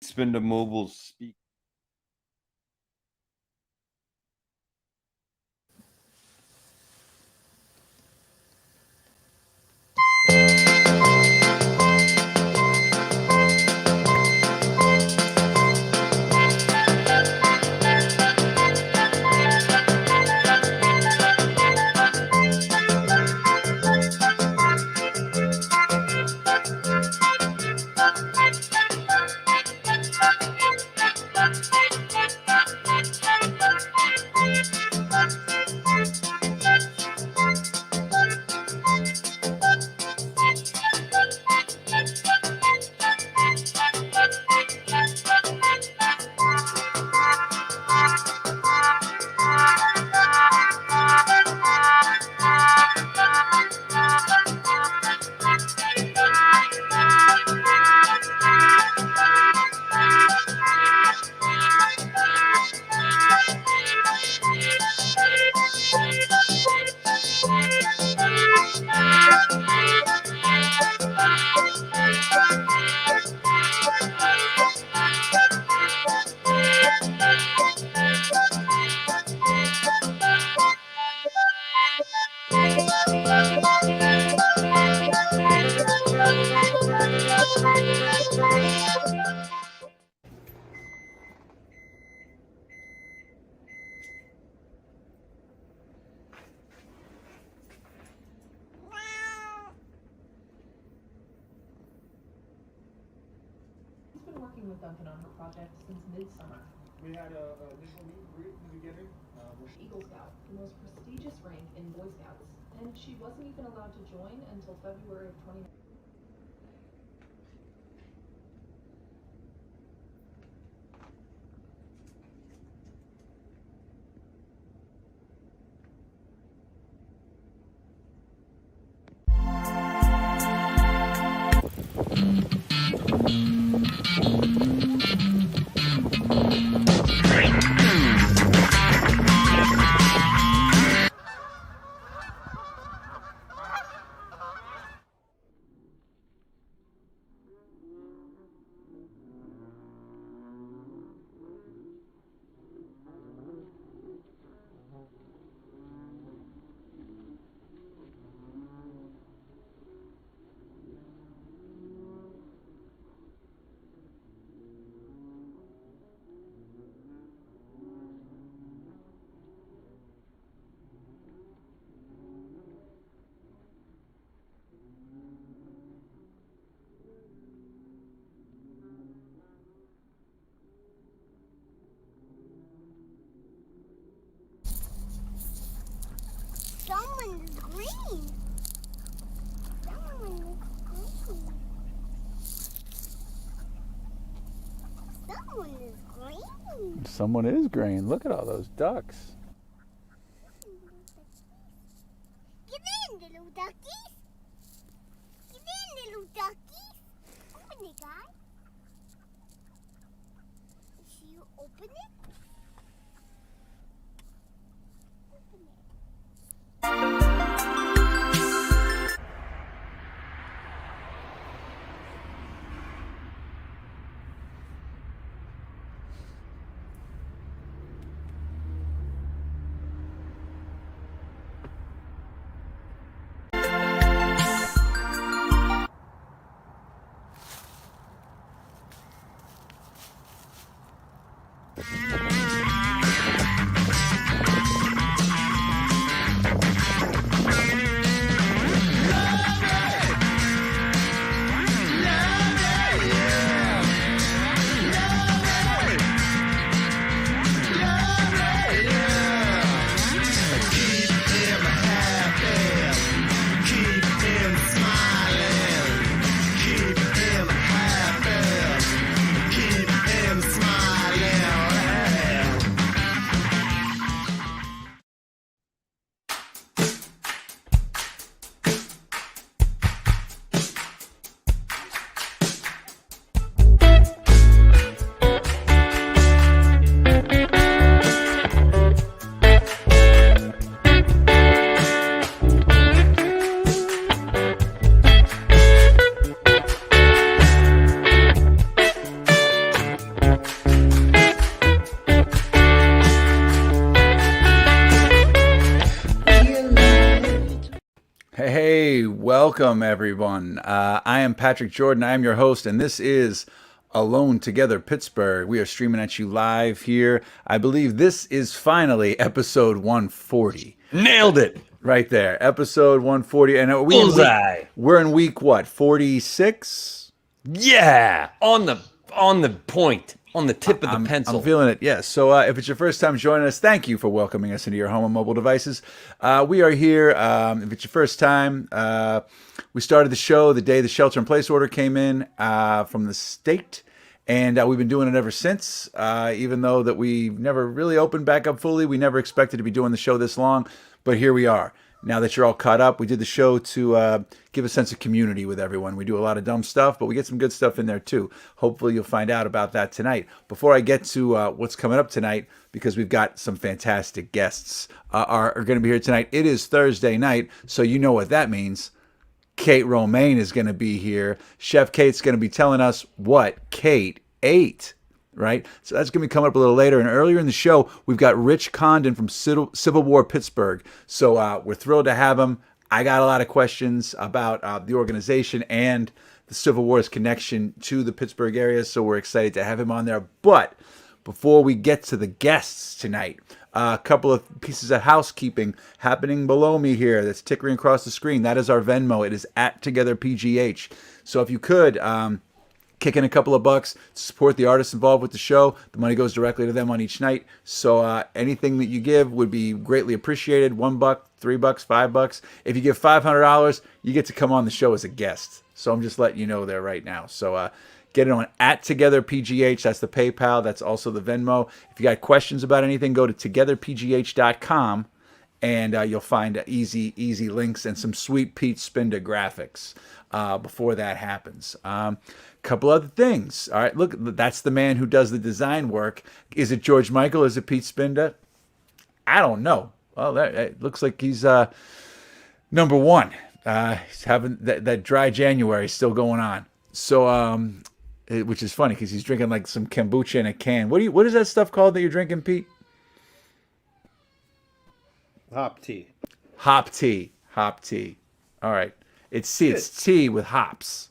Spin to mobile speak. Working with Duncan on her project since midsummer. We had an initial meet and greet in the beginning. Eagle Scout, the most prestigious rank in Boy Scouts, and she wasn't even allowed to join until February of 2019. Someone is green. Someone is green. Someone is green. Someone is green. Look at all those ducks. Get in, little duckies. Get in, little duckies. Open it, guys. Should you open it? Open it. Welcome, everyone. I am Patrick Jordan. I am your host, and this is Alone Together Pittsburgh. We are streaming at you live here. I believe this is finally episode 140. Nailed it. Right there, episode 140. And we're in week what, 46? Yeah, on the point, on the tip of the pencil. I'm feeling it, yes. So if it's your first time joining us, thank you for welcoming us into your home and mobile devices. We are here. If it's your first time, we started the show the day the shelter-in-place order came in from the state. And we've been doing it ever since, even though that we never really opened back up fully. We never expected to be doing the show this long, but here we are. Now that you're all caught up, we did the show to give a sense of community with everyone. We do a lot of dumb stuff, but we get some good stuff in there too. Hopefully you'll find out about that tonight. Before I get to what's coming up tonight, because we've got some fantastic guests are going to be here tonight. It is Thursday night, so you know what that means. Kate Romane is going to be here. Chef Kate's going to be telling us what Kate ate, right? So that's going to be coming up a little later. And earlier in the show, we've got Rich Condon from Civil War Pittsburgh. So we're thrilled to have him. I got a lot of questions about the organization and the Civil War's connection to the Pittsburgh area. So we're excited to have him on there. But before we get to the guests tonight, a couple of pieces of housekeeping happening below me here that's tickering across the screen. That is our Venmo. It is @TogetherPGH. So if you could kick in a couple of bucks to support the artists involved with the show, the money goes directly to them on each night. So anything that you give would be greatly appreciated. $1, $3, $5. If you give $500, you get to come on the show as a guest. So I'm just letting you know there right now. So get it on @TogetherPGH. That's the PayPal. That's also the Venmo. If you got questions about anything, go to togetherpgh.com and you'll find easy links and some sweet Pete Spinda graphics before that happens. Couple other things. All right, look, that's the man who does the design work. Is it George Michael? Is it Pete Spinda? I don't know. Well, it looks like he's number one. He's having that dry January still going on. So which is funny because he's drinking like some kombucha in a can. What is that stuff called that you're drinking, Pete? Hop tea. Hop tea. All right. It's tea with hops.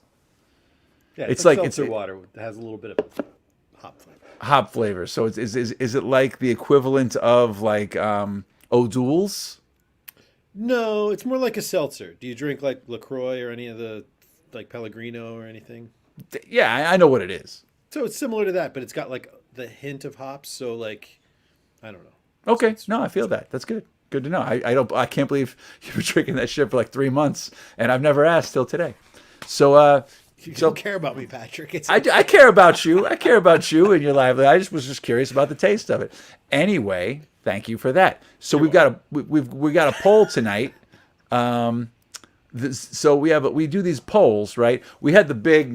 Yeah, it's like seltzer water that has a little bit of hop flavor. Hop flavor. So is it like the equivalent of like O'Doul's? No, it's more like a seltzer. Do you drink like LaCroix or any of the like Pellegrino or anything? Yeah, I know what it is. So it's similar to that, but it's got like the hint of hops. So like, I don't know. Okay, no, I feel that. That's good. Good to know. I can't believe you were drinking that shit for like 3 months, and I've never asked till today. So you don't care about me, Patrick. I care about you. I care about you and your livelihood. I was just curious about the taste of it. Anyway, thank you for that. So we've got a poll tonight. So we do these polls, right? We had the big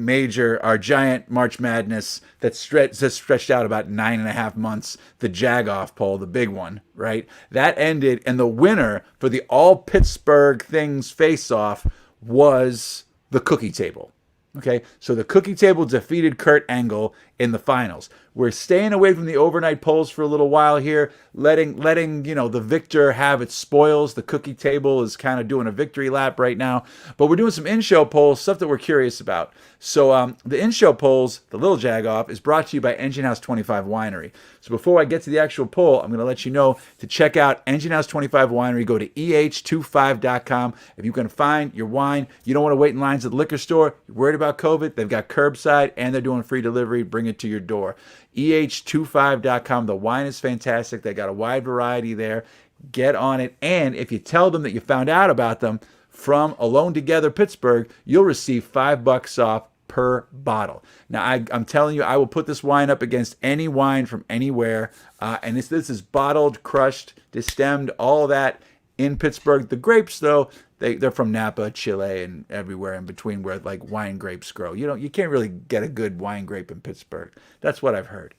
our giant March Madness that stretched out about 9.5 months. The Jag-Off poll, the big one, right? That ended, and the winner for the all Pittsburgh things face-off was the cookie table. Okay, so the cookie table defeated Kurt Angle in the finals. We're staying away from the overnight polls for a little while here, letting the victor have its spoils. The cookie table is kind of doing a victory lap right now, but we're doing some in-show polls, stuff that we're curious about. So the in-show polls, the LIL Jag-Off, is brought to you by Engine House 25 Winery. So before I get to the actual poll, I'm going to let you know to check out Engine House 25 Winery. Go to eh25.com. If you can find your wine, you don't want to wait in lines at the liquor store, you're worried about COVID, they've got curbside and they're doing free delivery. Bring it to your door. eh25.com. The wine is fantastic. They got a wide variety there. Get on it. And if you tell them that you found out about them from Alone Together Pittsburgh, you'll receive $5 off per bottle. Now, I'm telling you, I will put this wine up against any wine from anywhere. And this is bottled, crushed, destemmed, all that in Pittsburgh. The grapes, though, they're from Napa, Chile, and everywhere in between where like wine grapes grow. You can't really get a good wine grape in Pittsburgh. That's what I've heard.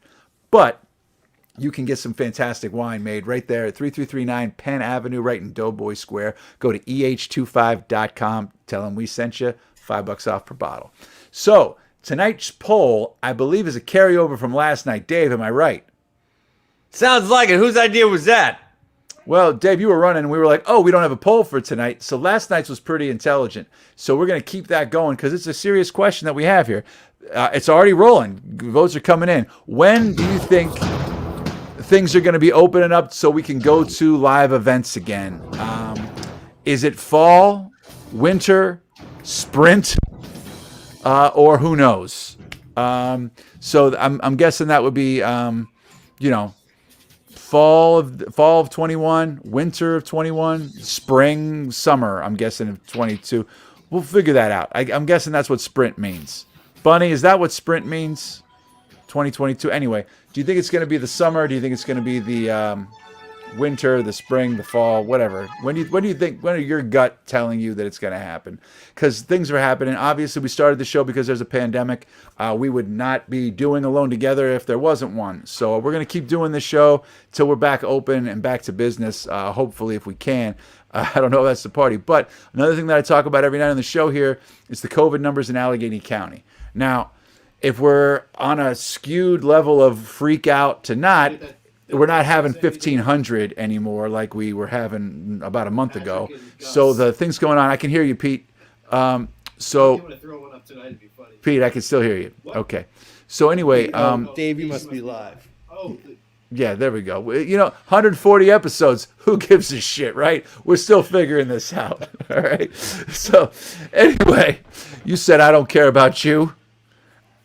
But you can get some fantastic wine made right there at 3339 Penn Avenue, right in Doughboy Square. Go to eh25.com. Tell them we sent you. $5 off per bottle. So tonight's poll, I believe, is a carryover from last night. Dave, am I right? Sounds like it. Whose idea was that? Well, Dave, you were running, and we were like, oh, we don't have a poll for tonight. So last night's was pretty intelligent. So we're going to keep that going because it's a serious question that we have here. It's already rolling. Votes are coming in. When do you think things are going to be opening up so we can go to live events again? Is it fall, winter, sprint, or who knows? So I'm guessing that would be, fall of 21, winter of 21, spring, summer, I'm guessing of 22. We'll figure that out. I'm guessing that's what sprint means. Bunny, is that what sprint means? 2022. Anyway, do you think it's going to be the summer? Do you think it's going to be the winter, the spring, the fall, whatever? When do you think? When are your gut telling you that it's going to happen? Because things are happening. Obviously, we started the show because there's a pandemic. We would not be doing Alone Together if there wasn't one. So we're going to keep doing this show till we're back open and back to business. Hopefully, if we can. I don't know if that's the party. But another thing that I talk about every night on the show here is the COVID numbers in Allegheny County. Now, if we're on a skewed level of freak out to not, we're not having 1,500 anymore like we were having about a month ago. So the things going on, I can hear you, Pete. Pete, I can still hear you. Okay. So anyway, Dave, you must be live. yeah, there we go. 140 episodes. Who gives a shit, right? We're still figuring this out. All right. So anyway, you said I don't care about you.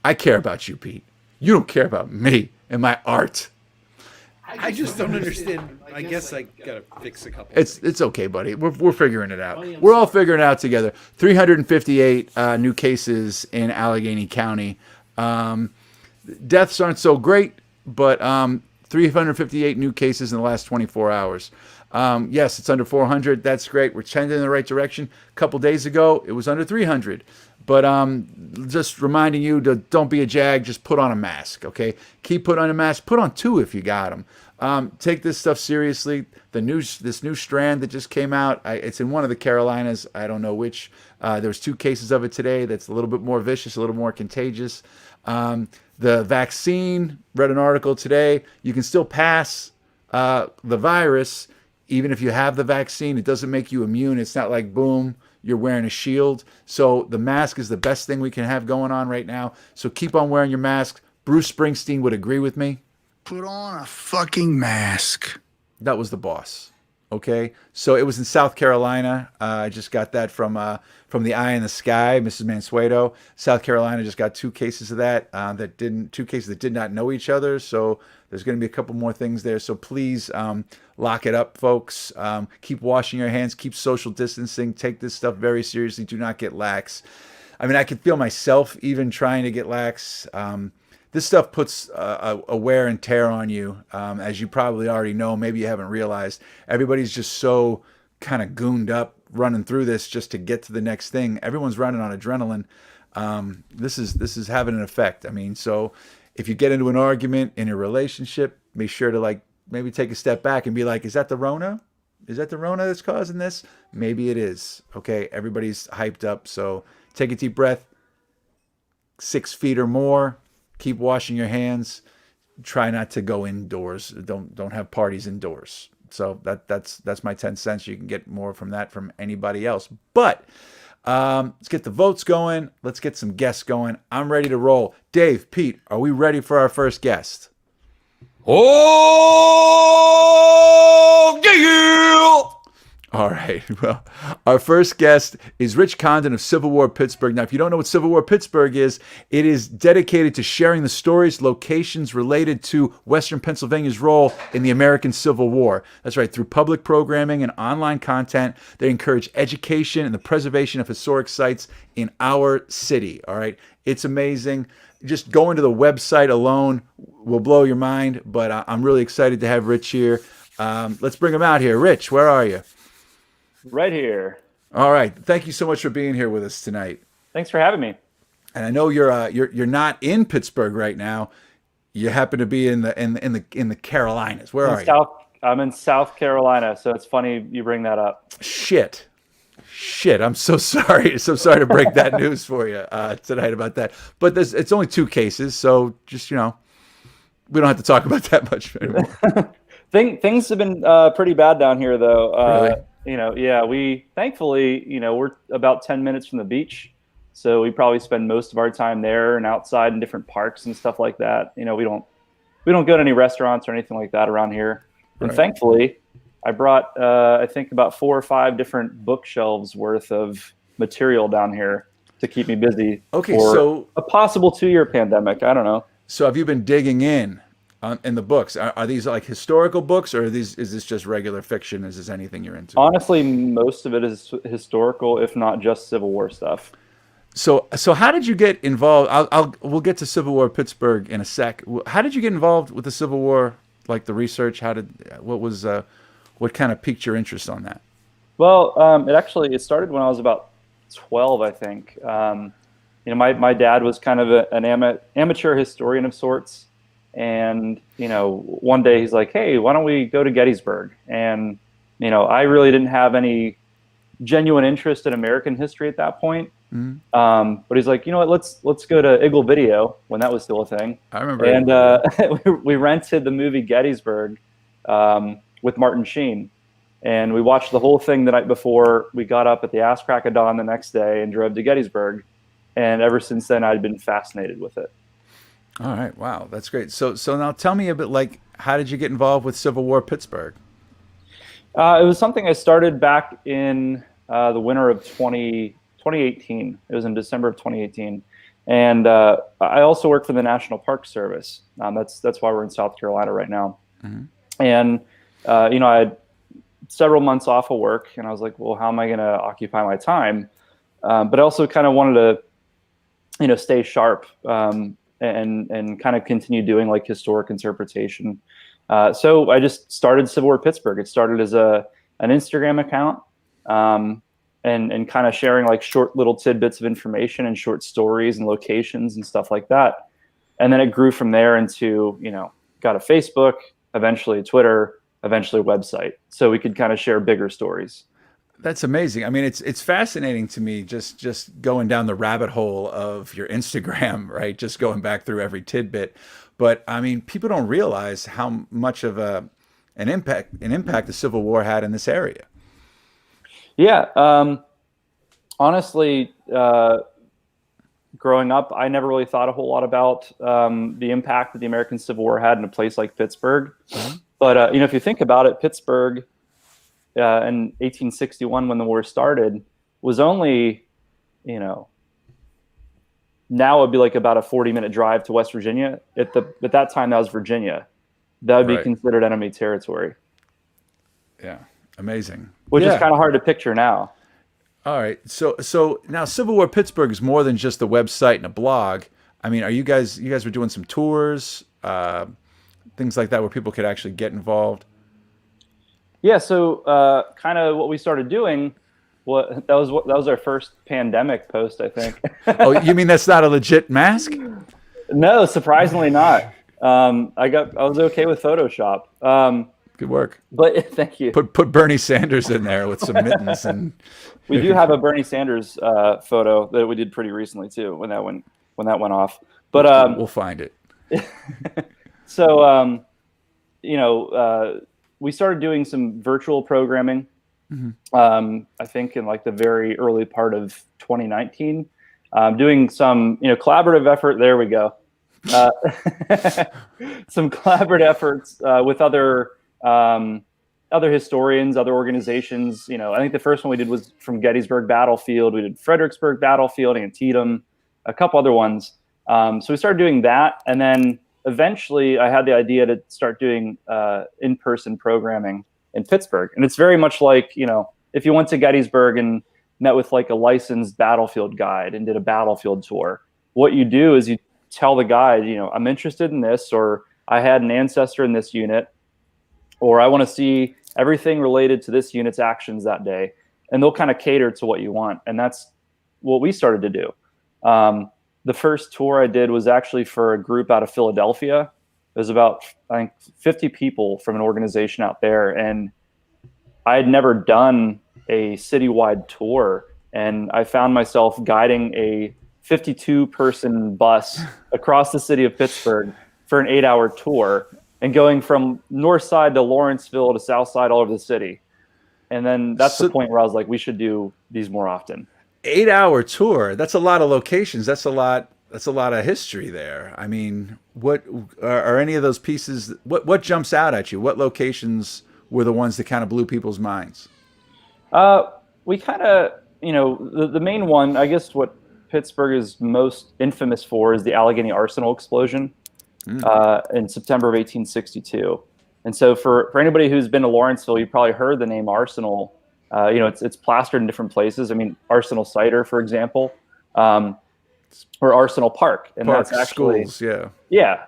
I care about you, Pete. You don't care about me and my art. I just don't understand. I guess I gotta fix a couple. It's okay, buddy. We're figuring it out. We're all figuring it out together. 358 new cases in Allegheny County. Deaths aren't so great, but 358 new cases in the last 24 hours. Yes, it's under 400. That's great. We're trending in the right direction. A couple days ago, it was under 300. But just reminding you to don't be a jag. Just put on a mask, okay? Keep putting on a mask. Put on two if you got them. Take this stuff seriously. This new strand that just came out, it's in one of the Carolinas. I don't know which. There's 2 cases of it today. That's a little bit more vicious, a little more contagious. The vaccine, read an article today. You can still pass the virus even if you have the vaccine. It doesn't make you immune. It's not like, boom, you're wearing a shield. So the mask is the best thing we can have going on right now. So keep on wearing your mask. Bruce Springsteen would agree with me. Put on a fucking mask. That was the boss. Okay, so it was in South Carolina. I just got that from the Eye in the Sky, Mrs. Mansueto. South Carolina just got 2 cases of that. 2 cases that did not know each other. So there's going to be a couple more things there. So please lock it up, folks. Keep washing your hands. Keep social distancing. Take this stuff very seriously. Do not get lax. I mean, I can feel myself even trying to get lax. This stuff puts a wear and tear on you, as you probably already know. Maybe you haven't realized. Everybody's just so kind of gooned up running through this just to get to the next thing. Everyone's running on adrenaline. This is having an effect. I mean, so if you get into an argument in a relationship, make sure to maybe take a step back and be like, is that the Rona? Is that the Rona that's causing this? Maybe it is. Okay, everybody's hyped up. So take a deep breath. 6 feet or more. Keep washing your hands. Try not to go indoors. Don't have parties indoors. So that's my 10 cents. You can get more from that from anybody else. But let's get the votes going. Let's get some guests going. I'm ready to roll. Dave, Pete, are we ready for our first guest? Oh, yeah! All right. Well, our first guest is Rich Condon of Civil War Pittsburgh. Now, if you don't know what Civil War Pittsburgh is, it is dedicated to sharing the stories, locations related to Western Pennsylvania's role in the American Civil War. That's right. Through public programming and online content, they encourage education and the preservation of historic sites in our city. All right. It's amazing. Just going to the website alone will blow your mind, but I'm really excited to have Rich here. Let's bring him out here. Rich, where are you? Right here. All right. Thank you so much for being here with us tonight. Thanks for having me. And I know you're not in Pittsburgh right now. You happen to be in the Carolinas. Where are you? I'm in South Carolina, so it's funny you bring that up. Shit. I'm so sorry. So sorry to break that news for you tonight about that. But it's only 2 cases, so just we don't have to talk about that much anymore. Things have been pretty bad down here, though. Really? Yeah, we thankfully, we're about 10 minutes from the beach, so we probably spend most of our time there and outside in different parks and stuff like that. We don't go to any restaurants or anything like that around here. And thankfully, I brought I think about 4 or 5 different bookshelves worth of material down here to keep me busy. Okay, for so a possible 2-year pandemic. I don't know. So have you been digging in the books? Are these like historical books, or is this just regular fiction? Is this anything you're into? Honestly, most of it is historical, if not just Civil War stuff. So how did you get involved? We'll get to Civil War Pittsburgh in a sec. How did you get involved with the Civil War? Like the research? What kind of piqued your interest on that? Well, it started when I was about 12, I think. My dad was kind of an amateur historian of sorts. And, one day he's like, hey, why don't we go to Gettysburg? And, I really didn't have any genuine interest in American history at that point. Mm-hmm. But he's like, you know what, let's go to Eagle Video when that was still a thing. I remember. And we rented the movie Gettysburg with Martin Sheen. And we watched the whole thing the night before. We got up at the ass crack of dawn the next day and drove to Gettysburg. And ever since then, I'd been fascinated with it. All right. Wow. That's great. So now tell me a bit, like, how did you get involved with Civil War Pittsburgh? It was something I started back in the winter of 2018. It was in December of 2018. And I also work for the National Park Service. That's why we're in South Carolina right now. Mm-hmm. And, I had several months off of work, and I was like, well, how am I going to occupy my time? But I also kind of wanted to, stay sharp and kind of continue doing like historic interpretation. So I just started Civil War Pittsburgh. It started as an Instagram account and kind of sharing like short little tidbits of information and short stories and locations and stuff like that. And then it grew from there into, got a Facebook, eventually a Twitter, eventually a website. So we could kind of share bigger stories. That's amazing. I mean, it's fascinating to me just going down the rabbit hole of your Instagram, right? Just going back through every tidbit. But I mean, people don't realize how much of an impact the Civil War had in this area. Yeah. Honestly, growing up, I never really thought a whole lot about the impact that the American Civil War had in a place like Pittsburgh. Mm-hmm. But if you think about it, Pittsburgh in 1861, when the war started, was only, now it'd be like about a 40-minute drive to West Virginia. At that time, that was Virginia. That would be considered enemy territory. Yeah, amazing. Which is kind of hard to picture now. All right, so now Civil War Pittsburgh is more than just a website and a blog. I mean, you guys were doing some tours, things like that, where people could actually get involved? Yeah, so kind of what we started doing, that was our first pandemic post, I think. Oh, you mean that's not a legit mask? No, surprisingly not. I was okay with Photoshop. Good work. But thank you. Put Bernie Sanders in there with some mittens and. We do have a Bernie Sanders photo that we did pretty recently too, when that went off. But we'll find it. So we started doing some virtual programming. Mm-hmm. I think in like the very early part of 2019, doing some collaborative effort. There we go. Some collaborative efforts with other historians, other organizations. I think the first one we did was from Gettysburg Battlefield. We did Fredericksburg Battlefield, Antietam, a couple other ones. So we started doing that, and then eventually I had the idea to start doing in-person programming in Pittsburgh. And it's very much like, if you went to Gettysburg and met with like a licensed battlefield guide and did a battlefield tour, what you do is you tell the guide, I'm interested in this, or I had an ancestor in this unit, or I want to see everything related to this unit's actions that day. And they'll kind of cater to what you want. And that's what we started to do. The first tour I did was actually for a group out of Philadelphia. It was about, I think, 50 people from an organization out there. And I had never done a citywide tour. And I found myself guiding a 52-person bus across the city of Pittsburgh for an 8-hour tour. and going from north side to Lawrenceville to south side all over the city. And then that's the point where I was like, we should do these more often. 8-hour tour. That's a lot of locations. That's a lot of history there. I mean, what are any of those pieces? What jumps out at you? What locations were the ones that kind of blew people's minds? We kind of, the main one, I guess what Pittsburgh is most infamous for is the Allegheny Arsenal explosion in September of 1862. And so for anybody who's been to Lawrenceville, you probably heard the name Arsenal. It's plastered in different places. I mean, Arsenal Cider, for example, or Arsenal Park. And that's actually schools, yeah.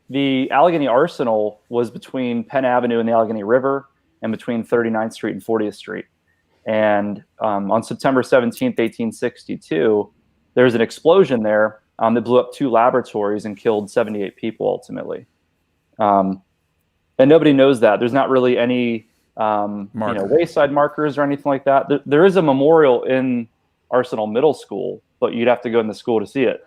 The Allegheny Arsenal was between Penn Avenue and the Allegheny River and between 39th Street and 40th Street. And on September 17th, 1862, there was an explosion there that blew up 2 laboratories and killed 78 people ultimately. And nobody knows that. There's not really any wayside markers or anything like that. There is a memorial in Arsenal Middle School, but you'd have to go in the school to see it.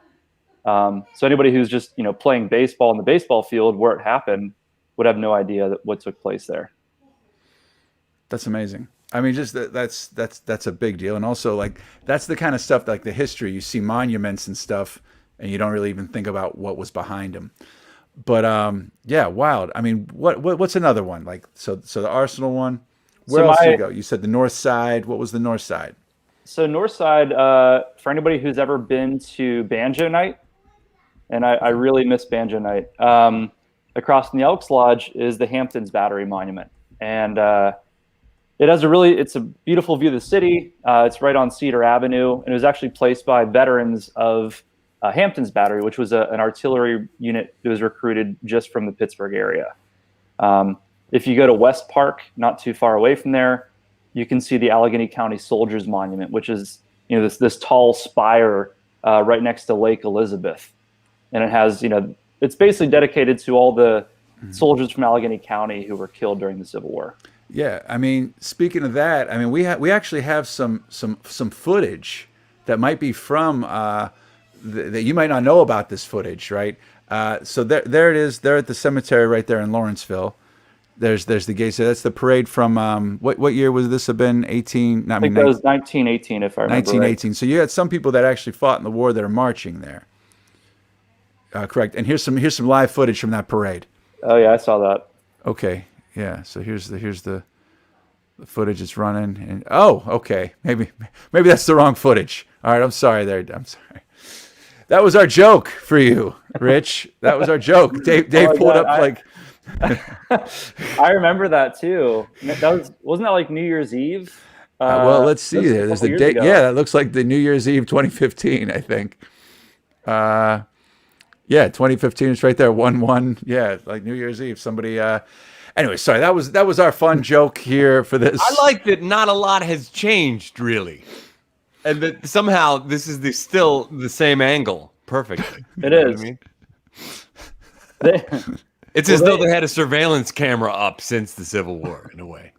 So anybody who's just playing baseball in the baseball field where it happened would have no idea what took place there. That's amazing. I mean, just that's a big deal. And also, like, that's the kind of stuff, like the history, you see monuments and stuff and you don't really even think about what was behind them. But yeah, wild. I mean, what's another one? Like, so the Arsenal one, where else did you go? You said the north side. What was the north side? So north side, for anybody who's ever been to Banjo Night, and I really miss Banjo Night, across from the Elks Lodge is the Hamptons Battery Monument. And it's a beautiful view of the city. It's right on Cedar Avenue, and it was actually placed by veterans of Hamptons Battery, which was an artillery unit that was recruited just from the Pittsburgh area. If you go to West Park, not too far away from there, you can see the Allegheny County Soldiers Monument, which is this tall spire right next to Lake Elizabeth, and it has it's basically dedicated to all the soldiers from Allegheny County who were killed during the Civil War. Yeah, I mean, speaking of that, I mean, we actually have some footage that might be from that you might not know about this footage, right? So there it is. They're at the cemetery right there in Lawrenceville. There's the gate. So that's the parade from what year was this? Have been 18? I think that was 1918, if I remember. 1918. Right. So you had some people that actually fought in the war that are marching there. Correct. And here's some live footage from that parade. Oh yeah, I saw that. Okay. Yeah. So here's the footage it's running. And okay. Maybe that's the wrong footage. All right. I'm sorry there. I'm sorry. That was our joke for you, Rich. That was our joke. Dave pulled up like. I remember that too. Wasn't that like New Year's Eve? Well, let's see there. There's the date. Yeah, that looks like the New Year's Eve 2015, I think. Yeah, 2015 is right there. 1-1. Yeah, like New Year's Eve. Somebody. Anyway, sorry. That was our fun joke here for this. I like that. Not a lot has changed really, and that somehow this is still the same angle. Perfectly. It is. It's as though they had a surveillance camera up since the Civil War, in a way.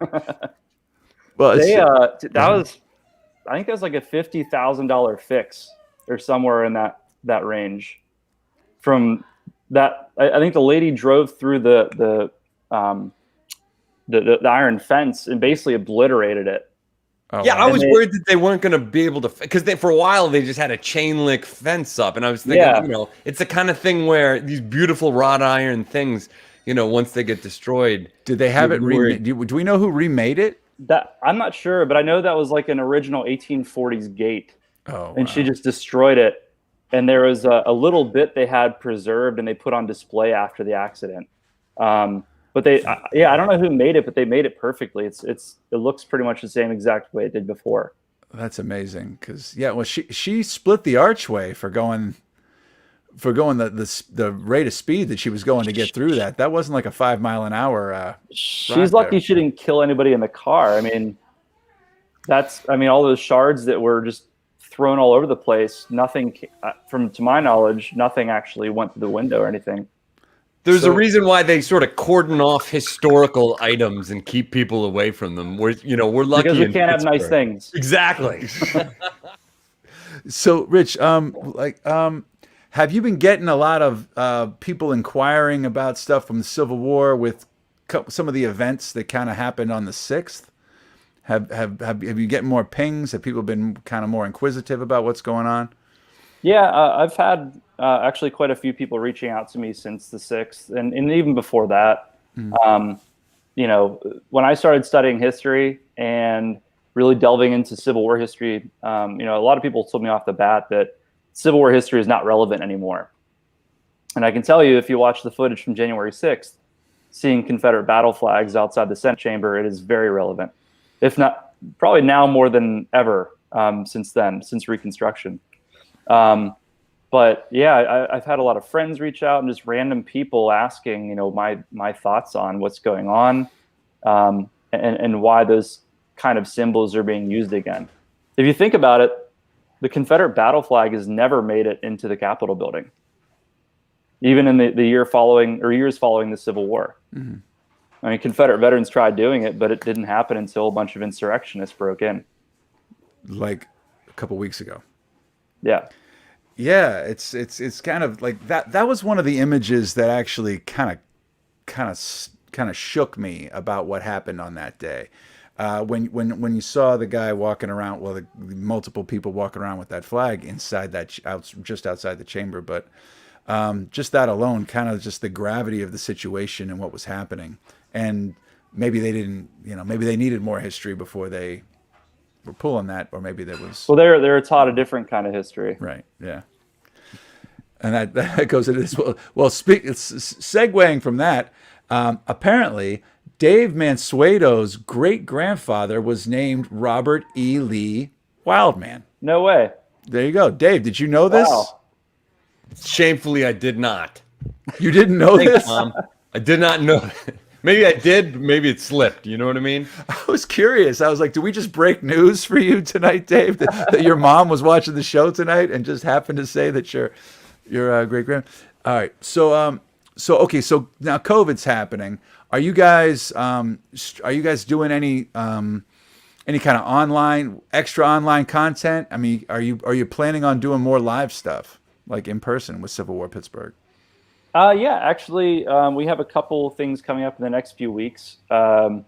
Well, I think that was like a $50,000 fix or somewhere in that range. From that, I think the lady drove through the iron fence and basically obliterated it. Oh, yeah, I was worried that they weren't going to be able to, because for a while they just had a chain link fence up, and I was thinking, it's the kind of thing where these beautiful wrought iron things, once they get destroyed. Did they have it remade? Do we know who remade it? That I'm not sure, but I know that was like an original 1840s gate. Oh, and she just destroyed it. And there was a little bit they had preserved and they put on display after the accident. But I don't know who made it, but they made it perfectly. It looks pretty much the same exact way it did before. That's amazing, because she split the archway for going the rate of speed that she was going to get through that. That wasn't like a 5 mile an hour. She's lucky she didn't kill anybody in the car. I mean, all those shards that were just thrown all over the place. Nothing, to my knowledge, nothing actually went through the window or anything. There's a reason why they sort of cordon off historical items and keep people away from them. We're lucky because we can't have nice things. Exactly. So, Rich, Have you been getting a lot of people inquiring about stuff from the Civil War with some of the events that kind of happened on the 6th? Have you getting more pings? Have people been kind of more inquisitive about what's going on? Yeah, I've had actually quite a few people reaching out to me since the 6th, and even before that. You know, when I started studying history and really delving into Civil War history, you know, a lot of people told me off the bat that Civil War history is not relevant anymore. And I can tell you, if you watch the footage from January 6th, seeing Confederate battle flags outside the Senate chamber, it is very relevant. If not, probably now more than ever since then, since Reconstruction. But yeah, I've had a lot of friends reach out and just random people asking, you know, my thoughts on what's going on, and why those kind of symbols are being used again. If you think about it, the Confederate battle flag has never made it into the Capitol building, even in the year following or years following the Civil War. I mean, Confederate veterans tried doing it, but it didn't happen until a bunch of insurrectionists broke in. Like a couple weeks ago. Yeah. Yeah, it's kind of like that. That was one of the images that actually kind of shook me about what happened on that day. When you saw the guy walking around, well, the multiple people walking around with that flag inside that just outside the chamber, but just that alone, kind of just the gravity of the situation and what was happening, and maybe they didn't, you know, maybe they needed more history before they were pulling that, or maybe there was. Well, they're taught a different kind of history, right? Yeah, and that goes into this. Well, segueing from that, apparently Dave Mansueto's great grandfather was named Robert E. Lee Wildman. No way. There you go, Dave. Did you know this? Wow. Shamefully, I did not. You didn't know this? Mom. I did not know. Maybe I did, but maybe it slipped. You know what I mean? I was curious. I was like, "Do we just break news for you tonight, Dave? That your mom was watching the show tonight and just happened to say that your great grand." All right. So okay. So now COVID's happening. Are you guys doing any kind of extra online content? I mean, are you planning on doing more live stuff like in person with Civil War Pittsburgh? Yeah, actually, we have a couple things coming up in the next few weeks. On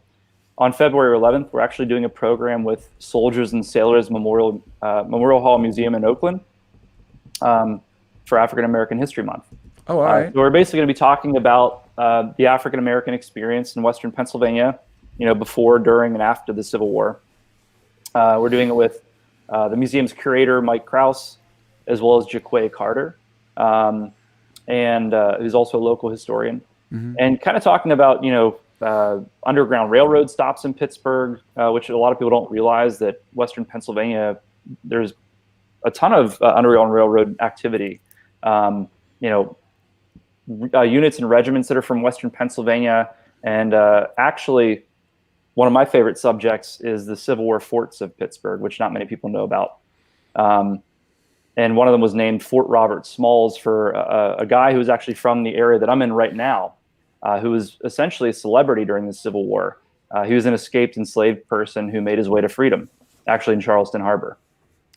February 11th, we're actually doing a program with Soldiers and Sailors Memorial Hall Museum in Oakland for African American History Month. Oh, all right. So we're basically going to be talking about the African American experience in Western Pennsylvania, you know, before, during, and after the Civil War. We're doing it with the museum's curator, Mike Krause, as well as Jaquay Carter. And who's also a local historian, and kind of talking about, you know, Underground Railroad stops in Pittsburgh, which a lot of people don't realize that Western Pennsylvania, there's a ton of Underground Railroad activity. You know, units and regiments that are from Western Pennsylvania, and actually, one of my favorite subjects is the Civil War forts of Pittsburgh, which not many people know about. And one of them was named Fort Robert Smalls for a guy who was actually from the area that I'm in right now, who was essentially a celebrity during the Civil War. He was an escaped enslaved person who made his way to freedom, actually in Charleston Harbor.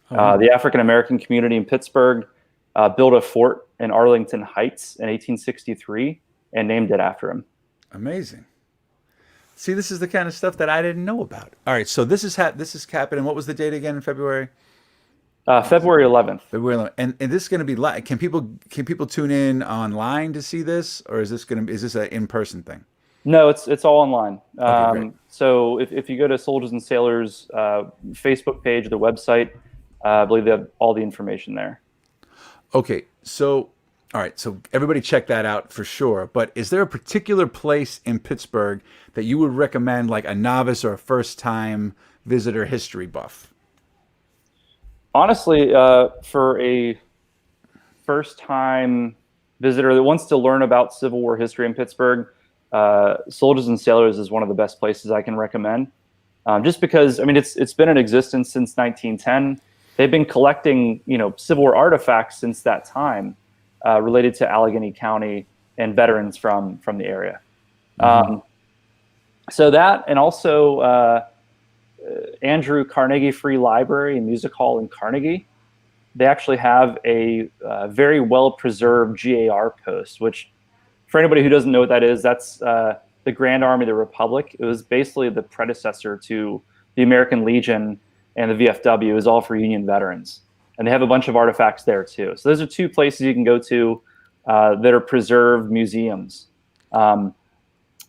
The African American community in Pittsburgh built a fort in Arlington Heights in 1863 and named it after him. Amazing. See, this is the kind of stuff that I didn't know about. All right, so this is happening. What was the date again in February? February 11th. February 11th. And this is going to be live. Can people tune in online to see this, or is this an in-person thing? No, it's all online. Okay, great. So if you go to Soldiers and Sailors Facebook page, the website, I believe they have all the information there. Okay, so all right, so everybody check that out for sure. But is there a particular place in Pittsburgh that you would recommend, like a novice or a first-time visitor history buff? Honestly, for a first-time visitor that wants to learn about Civil War history in Pittsburgh, Soldiers and Sailors is one of the best places I can recommend. Just because, I mean, it's been in existence since 1910. They've been collecting, you know, Civil War artifacts since that time, related to Allegheny County and veterans from the area. So that, and also Andrew Carnegie Free Library and Music Hall in Carnegie. they actually have a very well preserved GAR post, which for anybody who doesn't know what that is, that's the Grand Army of the Republic. It was basically the predecessor to the American Legion and the VFW. It was all for Union veterans. And they have a bunch of artifacts there too. So those are two places you can go to that are preserved museums.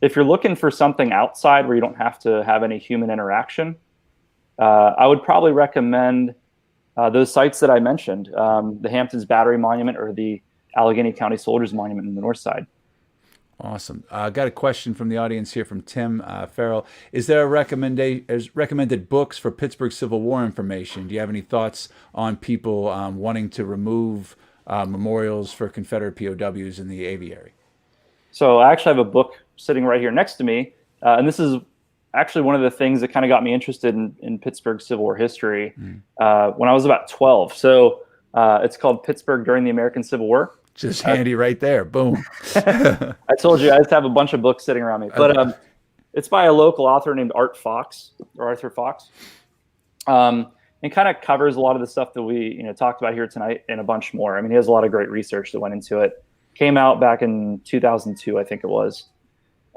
If you're looking for something outside where you don't have to have any human interaction, I would probably recommend those sites that I mentioned, the Hamptons Battery Monument or the Allegheny County Soldiers Monument in the north side. Awesome. I got a question from the audience here from Tim Farrell. Is there a recommended books for Pittsburgh Civil War information? Do you have any thoughts on people wanting to remove memorials for Confederate POWs in the aviary? So I actually have a book sitting right here next to me. And this is actually one of the things that kind of got me interested in Pittsburgh Civil War history when I was about 12. So it's called Pittsburgh During the American Civil War. Just handy right there. Boom. I told you I just have a bunch of books sitting around me, but it's by a local author named Arthur Fox, and kind of covers a lot of the stuff that we talked about here tonight and a bunch more. I mean, he has a lot of great research that went into it. Came out back in 2002, I think it was,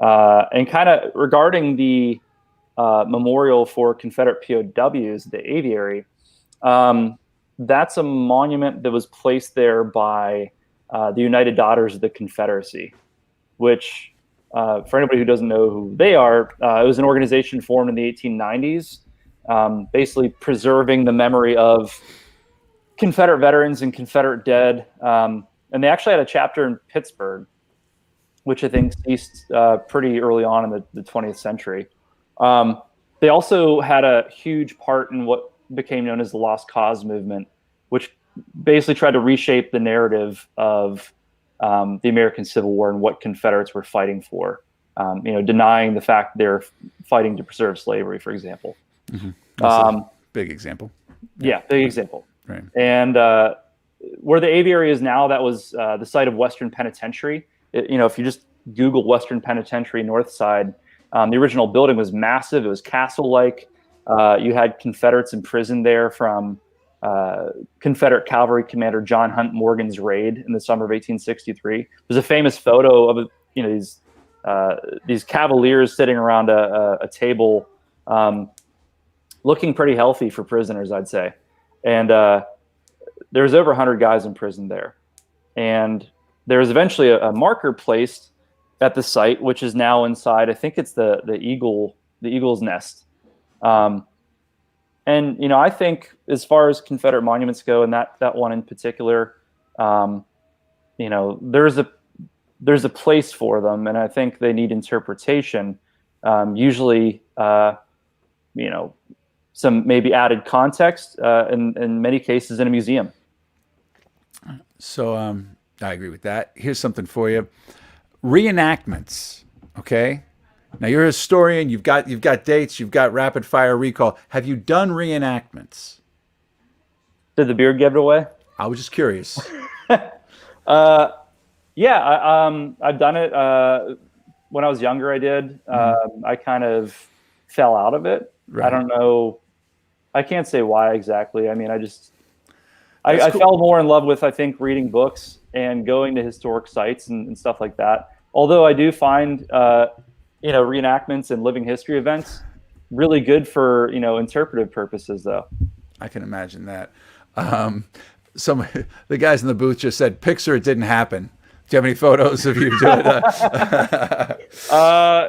and kind of regarding the memorial for Confederate POWs, the aviary. That's a monument that was placed there by the United Daughters of the Confederacy, which, for anybody who doesn't know who they are, it was an organization formed in the 1890s, basically preserving the memory of Confederate veterans and Confederate dead. And they actually had a chapter in Pittsburgh, which I think ceased pretty early on in the 20th century. They also had a huge part in what became known as the Lost Cause movement, which basically tried to reshape the narrative of the American Civil War and what Confederates were fighting for, denying the fact they're fighting to preserve slavery, for example. Mm-hmm. That's a big example. Yeah, big example. Right. And where the aviary is now, that was the site of Western Penitentiary. If you just Google Western Penitentiary North Side, the original building was massive. It was castle-like. You had Confederates imprisoned there from Confederate Cavalry Commander John Hunt Morgan's raid in the summer of 1863. There's a famous photo of these Cavaliers sitting around a table, looking pretty healthy for prisoners, I'd say. And there's over 100 guys imprisoned there. And there was eventually a marker placed at the site, which is now inside. I think it's the eagle's nest. And I think as far as Confederate monuments go, and that one in particular, there's a place for them, and I think they need interpretation. Usually, some maybe added context, in many cases in a museum. So I agree with that. Here's something for you: reenactments. Okay. Now you're a historian. You've got dates. You've got rapid fire recall. Have you done reenactments? Did the beard give it away? I was just curious. Yeah, I've done it. When I was younger, I did. I kind of fell out of it. Right. I don't know. I can't say why exactly. I mean, I fell more in love with, I think, reading books and going to historic sites and stuff like that. Although I do find, reenactments and living history events really good for, interpretive purposes, though. I can imagine that. The guys in the booth just said, "Picture it didn't happen." Do you have any photos of you doing that?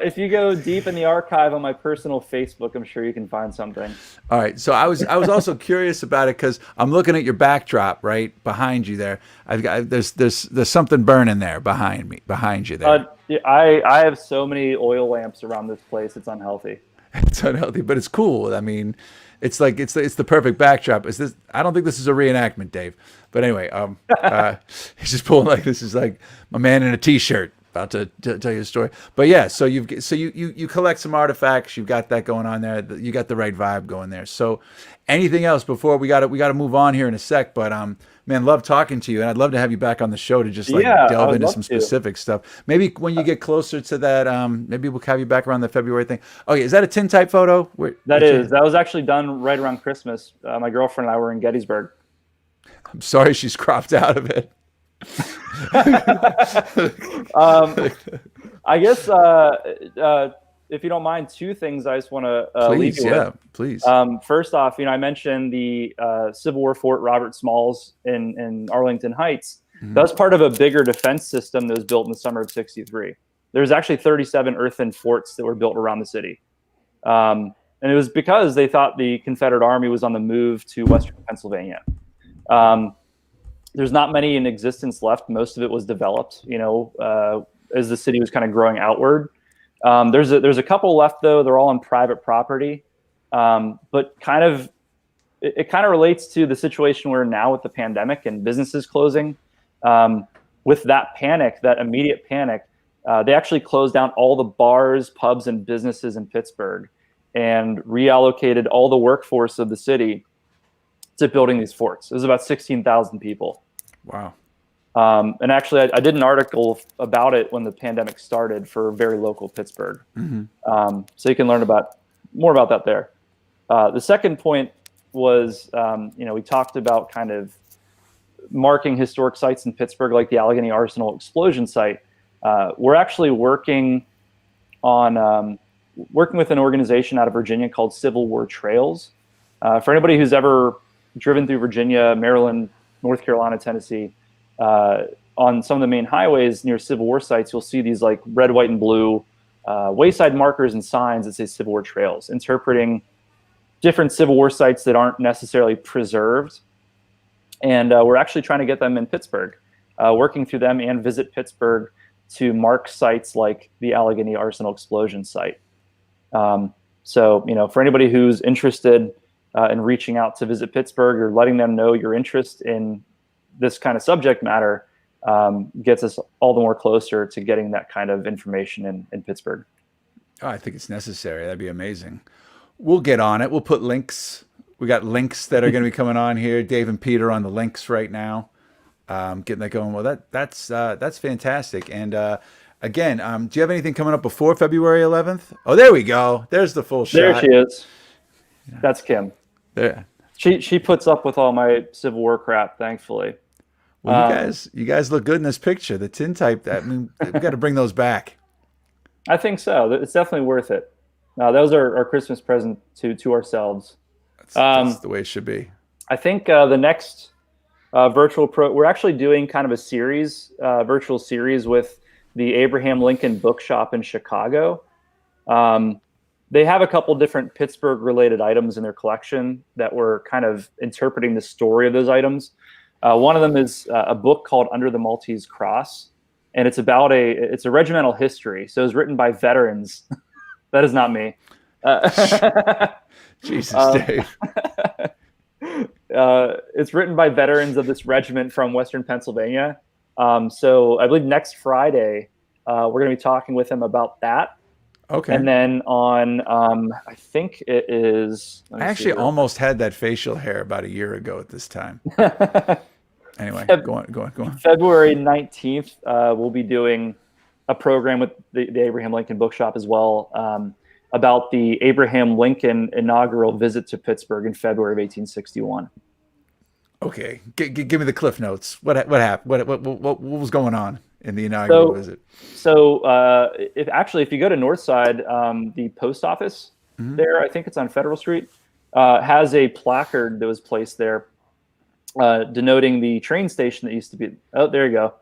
If you go deep in the archive on my personal Facebook, I'm sure you can find something. All right. So I was also curious about it because I'm looking at your backdrop right behind you there. There's something burning there behind you there. I have so many oil lamps around this place. It's unhealthy. It's unhealthy, but it's cool. I mean, it's the perfect backdrop. I don't think this is a reenactment, Dave. But anyway, he's just pulling like this is like my man in a t-shirt about to tell you a story. But yeah, so you collect some artifacts. You've got that going on there. You got the right vibe going there. So anything else before we got to move on here in a sec. But man, love talking to you, and I'd love to have you back on the show to just delve into some specific stuff. Maybe when you get closer to that, maybe we'll have you back around the February thing. Okay, is that a tintype photo? That was actually done right around Christmas. My girlfriend and I were in Gettysburg. I'm sorry she's cropped out of it. I guess if you don't mind, two things I just want to leave you with. Please. First off, I mentioned the Civil War Fort Robert Smalls in Arlington Heights. Mm-hmm. That was part of a bigger defense system that was built in the summer of '63. There's actually 37 earthen forts that were built around the city. And it was because they thought the Confederate Army was on the move to Western Pennsylvania. There's not many in existence left. Most of it was developed, as the city was kind of growing outward. There's a couple left, though. They're all on private property. But it kind of relates to the situation we're in now with the pandemic and businesses closing. With that panic, that immediate panic, they actually closed down all the bars, pubs, and businesses in Pittsburgh and reallocated all the workforce of the city to building these forts. It was about 16,000 people. Wow. And actually, I did an article about it when the pandemic started for very local Pittsburgh. Mm-hmm. So you can learn more about that there. The second point was, we talked about kind of marking historic sites in Pittsburgh, like the Allegheny Arsenal explosion site. We're actually working with an organization out of Virginia called Civil War Trails. For anybody who's ever driven through Virginia, Maryland, North Carolina, Tennessee, on some of the main highways near Civil War sites, you'll see these like red, white, and blue wayside markers and signs that say Civil War Trails, interpreting different Civil War sites that aren't necessarily preserved. And we're actually trying to get them in Pittsburgh, working through them and Visit Pittsburgh to mark sites like the Allegheny Arsenal explosion site. So, for anybody who's interested in reaching out to Visit Pittsburgh or letting them know your interest in this kind of subject matter, gets us all the more closer to getting that kind of information in Pittsburgh. Oh, I think it's necessary. That'd be amazing. We'll get on it. We'll put links. We got links that are going to be coming on here. Dave and Peter on the links right now. Getting that going. Well, that's fantastic. And again, do you have anything coming up before February 11th? Oh, there we go. There's the full shot. There she is. That's Kim. There. She puts up with all my Civil War crap, thankfully. Well, you guys look good in this picture. The tintype. We got to bring those back. I think so. It's definitely worth it. Those are our Christmas present to ourselves. That's the way it should be. I think the next we're actually doing kind of a series, virtual series with the Abraham Lincoln Bookshop in Chicago. They have a couple different Pittsburgh-related items in their collection that we're kind of interpreting the story of those items. One of them is a book called Under the Maltese Cross, and it's about it's a regimental history. So it was written by veterans. That is not me. Jesus, Dave. It's written by veterans of this regiment from Western Pennsylvania. So I believe next Friday, we're going to be talking with him about that. Okay. And then on, I think it is. I actually almost had that facial hair about a year ago at this time. Anyway, go on. February 19th, we'll be doing a program with the Abraham Lincoln Bookshop as well, about the Abraham Lincoln inaugural visit to Pittsburgh in February of 1861. Okay, give me the cliff notes. What happened? What was going on in the inaugural visit? So, if you go to Northside, the post office there, I think it's on Federal Street, has a placard that was placed there, denoting the train station that used to be. Oh, there you go,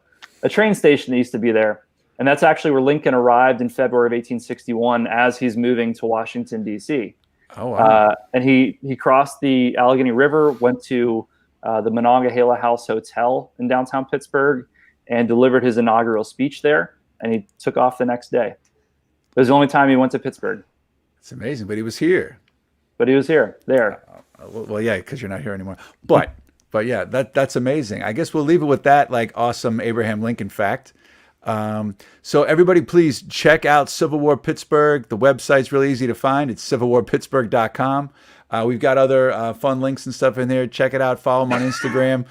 a train station that used to be there. And that's actually where Lincoln arrived in February of 1861 as he's moving to Washington, D.C. Oh, wow. And he crossed the Allegheny River, went to the Monongahela House Hotel in downtown Pittsburgh, and delivered his inaugural speech there. And he took off the next day. It was the only time he went to Pittsburgh. It's amazing, but he was here. There. Well, yeah, because you're not here anymore. But yeah, that's amazing. I guess we'll leave it with that, like, awesome Abraham Lincoln fact. So everybody, please check out Civil War Pittsburgh. The website's really easy to find. It's civilwarpittsburgh.com. We've got other fun links and stuff in there. Check it out. Follow him on Instagram.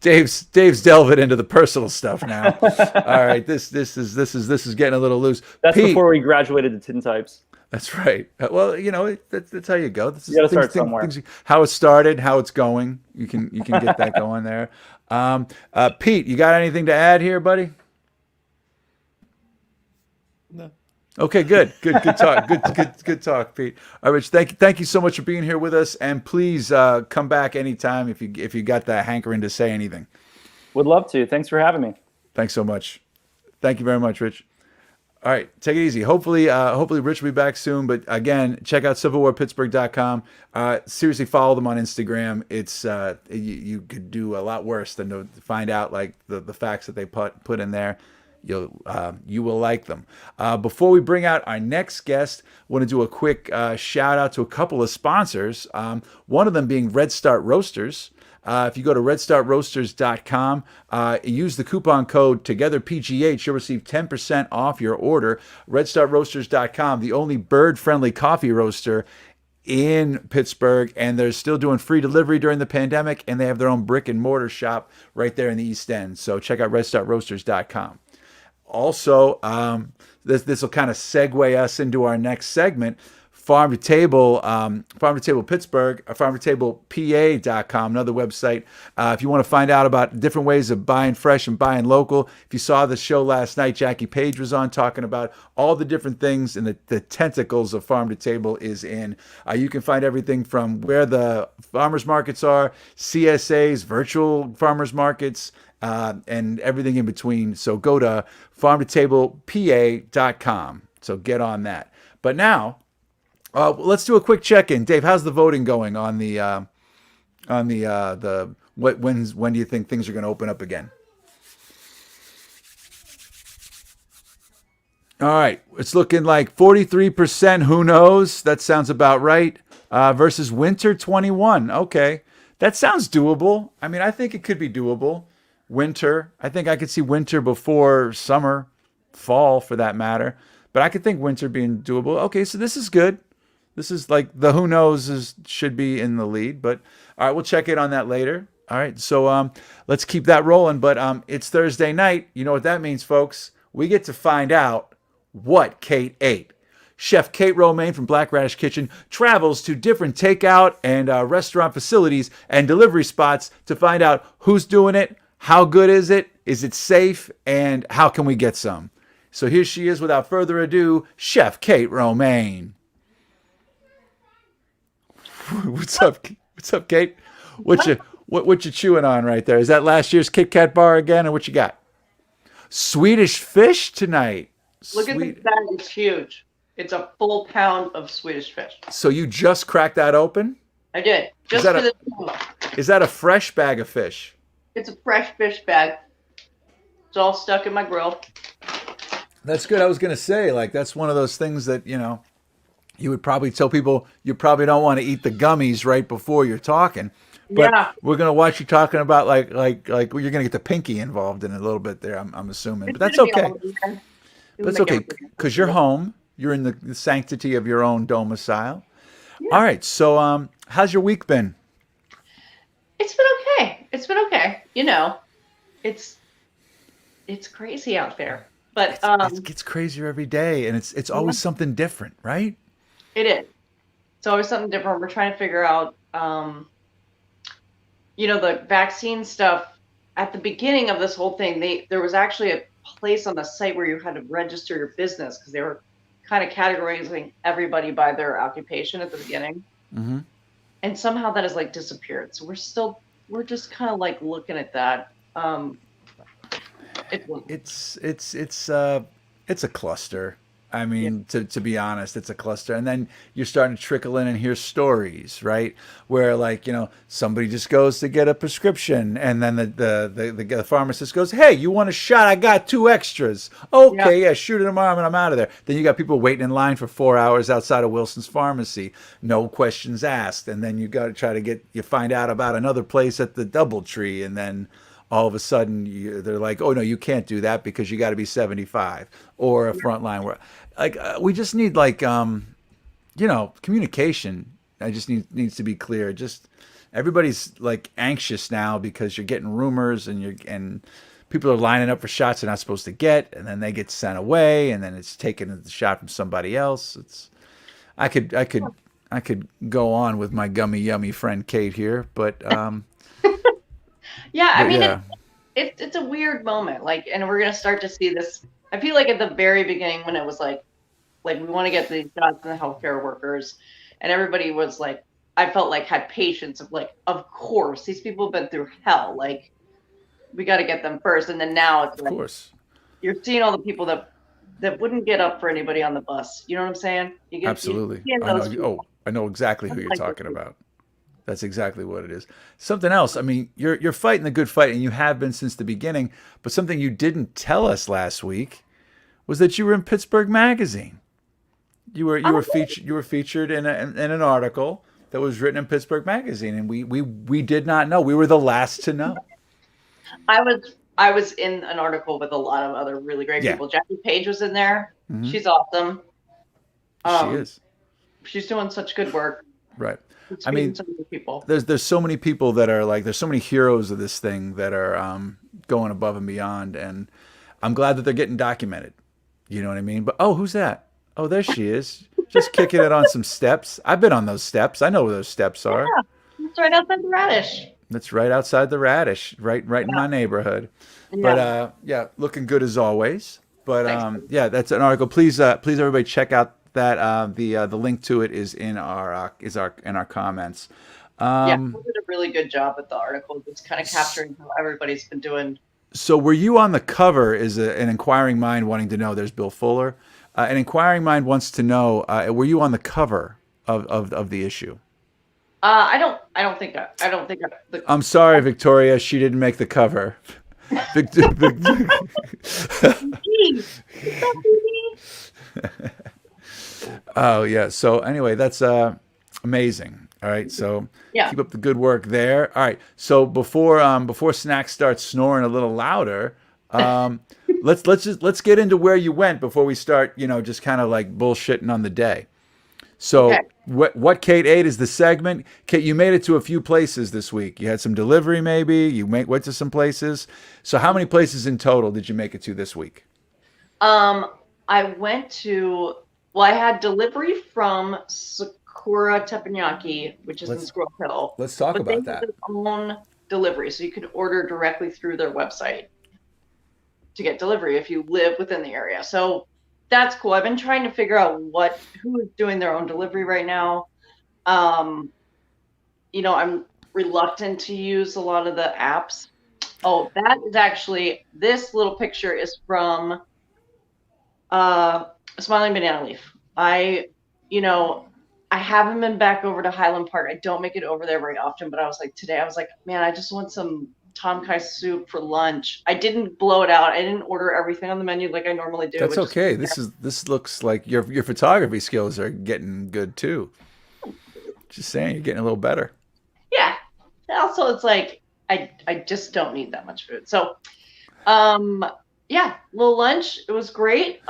There's Dave's delving into the personal stuff now. All right, this is getting a little loose. That's Pete, before we graduated to tintypes. That's right. Well, that's how you go. This is You got to start somewhere. how it started, how it's going. You can get that going there. Pete, you got anything to add here, buddy? No. Okay, good talk. Good talk, Pete. All right, Rich, thank you so much for being here with us, and please come back anytime if you got that hankering to say anything. Would love to. Thanks for having me. Thanks so much. Thank you very much, Rich. All right, take it easy. Hopefully Rich will be back soon. But again, check out civilwarpittsburgh.com. Seriously, follow them on Instagram. It's you could do a lot worse than to find out like the facts that they put in there. You will like them. Before we bring out our next guest, I want to do a quick shout out to a couple of sponsors. One of them being Red Start Roasters. If you go to redstartroasters.com, use the coupon code TOGETHERPGH, you'll receive 10% off your order. Redstartroasters.com, the only bird-friendly coffee roaster in Pittsburgh, and they're still doing free delivery during the pandemic, and they have their own brick and mortar shop right there in the East End. So check out redstartroasters.com. Also, this will kind of segue us into our next segment. Farm to Table Pittsburgh, farmtotablepa.com, another website. If you want to find out about different ways of buying fresh and buying local. If you saw the show last night, Jackie Page was on talking about all the different things and the tentacles of Farm to Table is in. You can find everything from where the farmers markets are, CSAs, virtual farmers markets, and everything in between. So go to farmtotablepa.com. So get on that. But now, let's do a quick check-in. Dave, how's the voting going on when do you think things are going to open up again? All right, it's looking like 43%. Who knows? That sounds about right. Versus winter 21. Okay, that sounds doable. I mean, I think it could be doable. Winter. I think I could see winter before summer, fall for that matter. But I could think winter being doable. Okay, so this is good. This is like the who knows should be in the lead. But all right, we'll check in on that later. All right, so let's keep that rolling. But it's Thursday night. You know what that means, folks. We get to find out what Kate ate. Chef Kate Romane from Black Radish Kitchen travels to different takeout and restaurant facilities and delivery spots to find out who's doing it, how good is it safe, and how can we get some. So here she is, without further ado, Chef Kate Romane. What's up, Kate? What you chewing on right there? Is that last year's Kit Kat bar again, or what you got? Swedish fish tonight. Look at the bag; it's huge. It's a full pound of Swedish fish. So you just cracked that open? I did. Just for this moment. Is that a fresh bag of fish? It's a fresh fish bag. It's all stuck in my grill. That's good. I was gonna say, like, that's one of those things that you would probably tell people you probably don't want to eat the gummies right before you're talking. But yeah. We're gonna watch you talking about like you're gonna get the pinky involved in a little bit there. I'm assuming, but that's okay. That's okay because you're home. You're in the sanctity of your own domicile. Yeah. All right. So, how's your week been? It's been okay. It's crazy out there, but it gets crazier every day, and it's always something different, right? It is. It's always something different. We're trying to figure out, the vaccine stuff. At the beginning of this whole thing, there was actually a place on the site where you had to register your business because they were kind of categorizing everybody by their occupation at the beginning. Mm-hmm. And somehow that has disappeared. So we're just kind of looking at that. It's a cluster. I mean, yeah. to be honest, it's a cluster. And then you're starting to trickle in and hear stories, right? Where somebody just goes to get a prescription, and then the pharmacist goes, "Hey, you want a shot? I got 2 extras." Okay, yeah, shoot it in my arm and I'm out of there. Then you got people waiting in line for 4 hours outside of Wilson's Pharmacy, no questions asked. And then you got to try to you find out about another place at the Doubletree, and then all of a sudden they're like, "Oh no, you can't do that because you got to be 75 or a frontline." Where we just need communication. I just needs to be clear. Just everybody's anxious now because you're getting rumors and people are lining up for shots they're not supposed to get, and then they get sent away, and then it's taking the shot from somebody else. I could go on with my gummy yummy friend Kate here, but Yeah, I but mean, yeah, it's a weird moment. Like, and we're gonna start to see this. I feel like at the very beginning when it was like we want to get these jobs in the healthcare workers, and everybody was like, I felt like had patience of like, of course, these people have been through hell. Like, we got to get them first. And then now it's of like course, you're seeing all the people that wouldn't get up for anybody on the bus. You know what I'm saying? absolutely. You I know. those people. Oh, I know exactly who you're Like, talking about. That's exactly what it is. Something else. I mean, you're fighting the good fight, and you have been since the beginning. But something you didn't tell us last week was that you were in Pittsburgh Magazine. You were featured in an article that was written in Pittsburgh Magazine, and we did not know. We were the last to know. I was in an article with a lot of other really great people. Jackie Page was in there. Mhm. She's awesome. She is. She's doing such good work. Right. It's I mean, feeding so many people. there's so many people that are like, there's so many heroes of this thing that are going above and beyond, and I'm glad that they're getting documented. You know what I mean? But oh, who's that? Oh, there she is, just kicking it on some steps. I've been on those steps. I know where those steps are. Yeah, it's right outside the Radish. That's right outside the Radish, right in my neighborhood. Yeah. But yeah, looking good as always. But Thanks. yeah, that's an article. Please everybody check out that. The link to it is in our comments. Yeah, we did a really good job with the article, just kind of capturing how everybody's been doing. So were you on the cover? Is an inquiring mind wanting to know? There's Bill Fuller. An inquiring mind wants to know: were you on the cover of the issue? I don't think I'm sorry, Victoria. She didn't make the cover. Oh yeah. So anyway, that's amazing. All right. So Yeah. keep up the good work there. All right. So before Snack starts snoring a little louder, let's get into where you went before we start. Just kind of like bullshitting on the day. So Okay. what K8 is the segment? Kate, you made it to a few places this week. You had some delivery, maybe. Went to some places. So how many places in total did you make it to this week? I went to, well, I had delivery from Sakura Teppanyaki, which is in Squirrel Hill. Let's talk But they about have that. their own delivery, so you can order directly through their website to get delivery if you live within the area. So that's cool. I've been trying to figure out who is doing their own delivery right now. I'm reluctant to use a lot of the apps. Oh, that is actually, this little picture is from Smiling Banana Leaf. I haven't been back over to Highland Park. I don't make it over there very often, but today I was like, man, I just want some tom kai soup for lunch. I didn't blow it out. I didn't order everything on the menu like I normally do. That's okay. This looks like your photography skills are getting good too. Just saying, you're getting a little better. Yeah. Also, it's like I just don't need that much food. So, yeah, little lunch. It was great.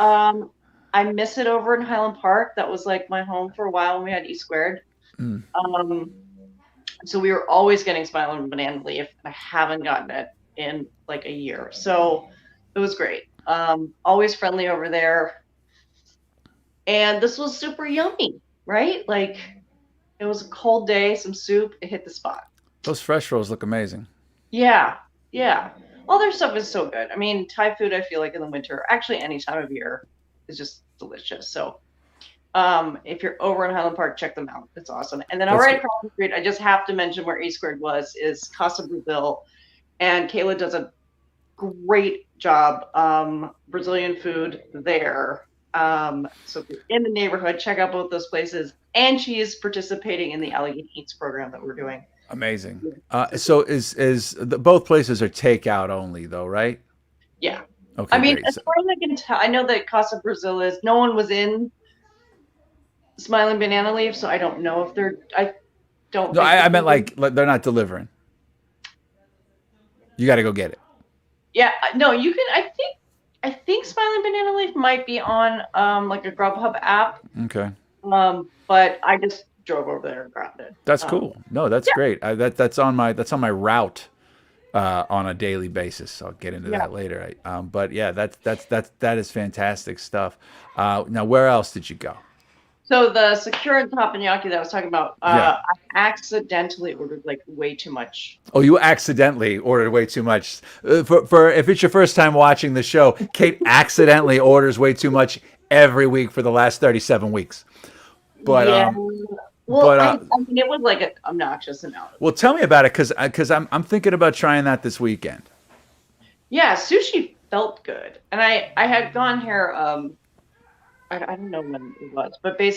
I miss it over in Highland Park. That was like my home for a while when we had E Squared. Mm. So we were always getting Smiling Banana Leaf. I haven't gotten it in like a year. So it was great. Always friendly over there. And this was super yummy, right? Like, it was a cold day, some soup, it hit the spot. Those fresh rolls look amazing. Yeah, yeah. All their stuff is so good. I mean, Thai food, I feel like in the winter, actually any time of year, is just delicious. So if you're over in Highland Park, check them out. It's awesome. And then right across the street, I just have to mention where E Squared was, is Casa Brazil. And Kayla does a great job. Brazilian food there. So if you're in the neighborhood, check out both those places. And she is participating in the Allegheny Eats program that we're doing. Amazing. So both places are takeout only though, right? Yeah. Okay. I mean, great. as far as I can tell, I know that Casa Brazil is, no one was in Smiling Banana Leaf, so I don't know if I don't. No, I meant like they're not delivering. You got to go get it. Yeah, no, you can. I think Smiling Banana Leaf might be on like a Grubhub app. Okay. But I just drove over there and grabbed it. That's cool. No, that's great. That's on my route on a daily basis. I'll get into that later. But yeah, that is fantastic stuff. Now, where else did you go? So the secure and teppanyaki that I was talking about, Yeah. I accidentally ordered like way too much. Oh, you accidentally ordered way too much. For if it's your first time watching the show, Kate accidentally orders way too much every week for the last 37 weeks. But yeah. Well, but, I mean, it was like an obnoxious amount. well, tell me about it because I'm thinking about trying that this weekend. Yeah, sushi felt good, and I had gone here. I don't know when it was, but they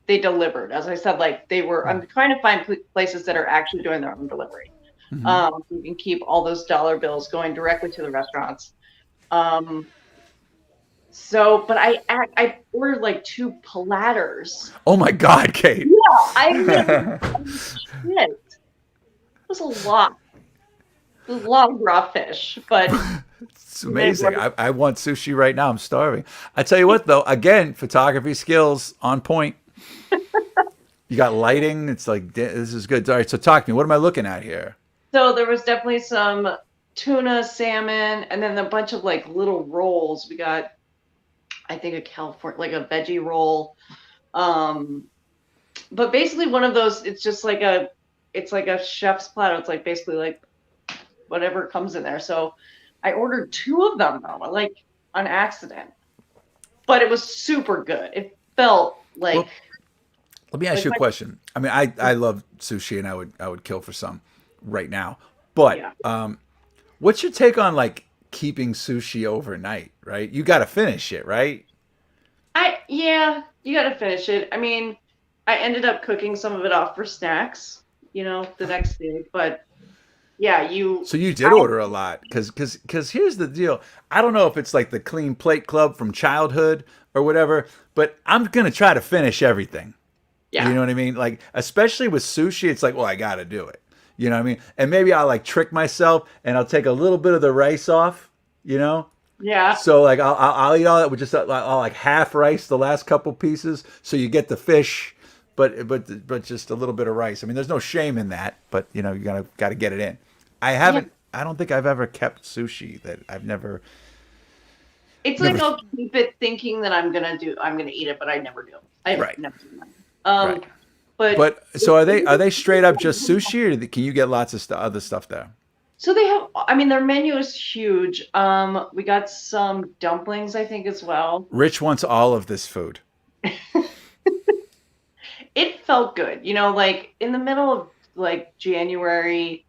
delivered. As I said, like they were. I'm trying to find places that are actually doing their own delivery. So you can keep all those dollar bills going directly to the restaurants. So, but I ordered like 2 platters. Oh my God, Kate! Yeah, I mean, shit. It was a lot. It was a lot of raw fish, but It's amazing. I want sushi right now. I'm starving. I tell you what, though, again, photography skills on point. You got lighting. It's like, this is good. All right, so talk to me. What am I looking at here? so there was definitely some tuna, salmon, and then a bunch of like little rolls. We got, I think, a California, like a veggie roll. But basically one of those, it's like a chef's platter. It's like basically like whatever comes in there. So I ordered 2 of them though, like on accident, but it was super good. It felt like. Well, let me ask you a question. I mean, I love sushi and I would kill for some right now. But what's your take on like keeping sushi overnight? Right, you got to finish it, right? Yeah, you got to finish it. I mean, I ended up cooking some of it off for snacks, the next day. But yeah, So you did order a lot because here's the deal. I don't know if it's like the clean plate club from childhood or whatever, but I'm gonna try to finish everything. Yeah. You know what I mean? Like especially with sushi, it's like, well, I got to do it. You know what I mean? And maybe I'll like trick myself and I'll take a little bit of the rice off. Yeah. So like I'll eat all that with just I'll like half rice the last couple pieces, so you get the fish, but just a little bit of rice. I mean, there's no shame in that, but you got to get it in. I haven't. I don't think I've ever kept sushi that I've never. It's like I'll keep it thinking that I'm gonna eat it, but I never do. Right. Never do that. Right. But so are they straight up just sushi, or can you get lots of other stuff there? So they have. I mean, their menu is huge. We got some dumplings, I think, as well. Rich wants all of this food. It felt good, like in the middle of like January.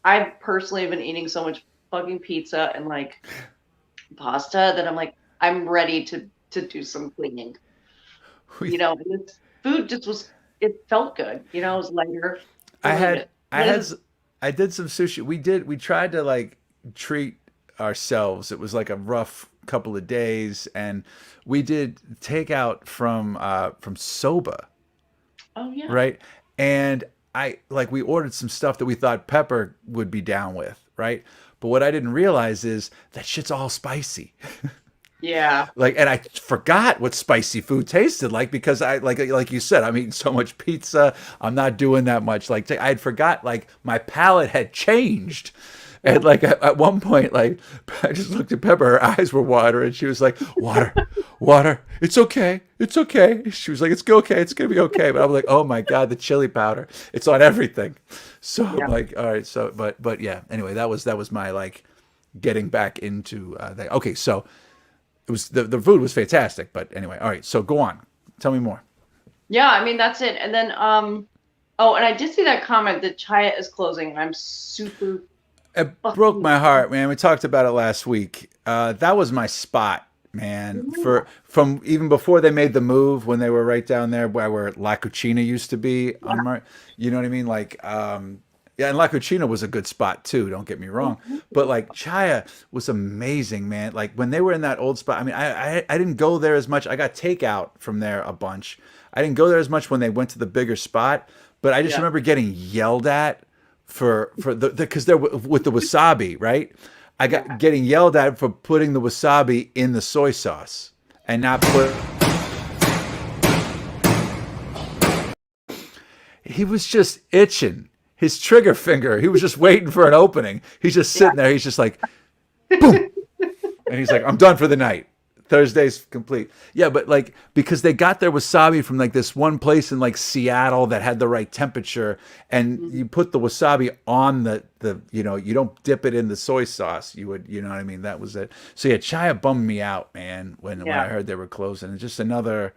I personally have been eating so much fucking pizza and like pasta that I'm like, I'm ready to do some cleaning. This food it felt good. It was lighter. I did some sushi. We tried to like treat ourselves. It was like a rough couple of days, and we did takeout from Soba. Oh yeah. Right. And we ordered some stuff that we thought Pepper would be down with, right? But what I didn't realize is that shit's all spicy. Yeah. And I forgot what spicy food tasted like because I like you said, I'm eating so much pizza. I'm not doing that much. I had forgot my palate had changed. And at one point, I just looked at Pepper, her eyes were watering. She was like, water, it's okay. She was like, it's okay, it's gonna be okay. But I was like, oh my God, the chili powder, it's on everything. So I'm like, all right, so but yeah, anyway, that was my getting back into that. Okay, so it was the food was fantastic, but anyway, all right, so go on, tell me more. Yeah, I mean that's it. And then and I did see that comment that Chaya is closing, and I'm super. It broke my heart, man. We talked about it last week. That was my spot, man. From even before they made the move, when they were right down there where La Cucina used to be. Yeah. You know what I mean? Yeah, and La Cucina was a good spot too. Don't get me wrong, but Chaya was amazing, man. When they were in that old spot. I mean, I didn't go there as much. I got takeout from there a bunch. I didn't go there as much when they went to the bigger spot, but I just remember getting yelled at. Because they're with the wasabi, right? I got getting yelled at for putting the wasabi in the soy sauce and not put. He was just itching his trigger finger. He was just waiting for an opening. He's just sitting there. He's just like, boom, and he's like, "I'm done for the night. Thursday's complete. Yeah, but like because they got their wasabi from like this one place in like Seattle that had the right temperature, and you put the wasabi on the you know, you don't dip it in the soy sauce. You would, you know what I mean? That was it. So yeah, Chaya bummed me out, man, when I heard they were closing. It's just another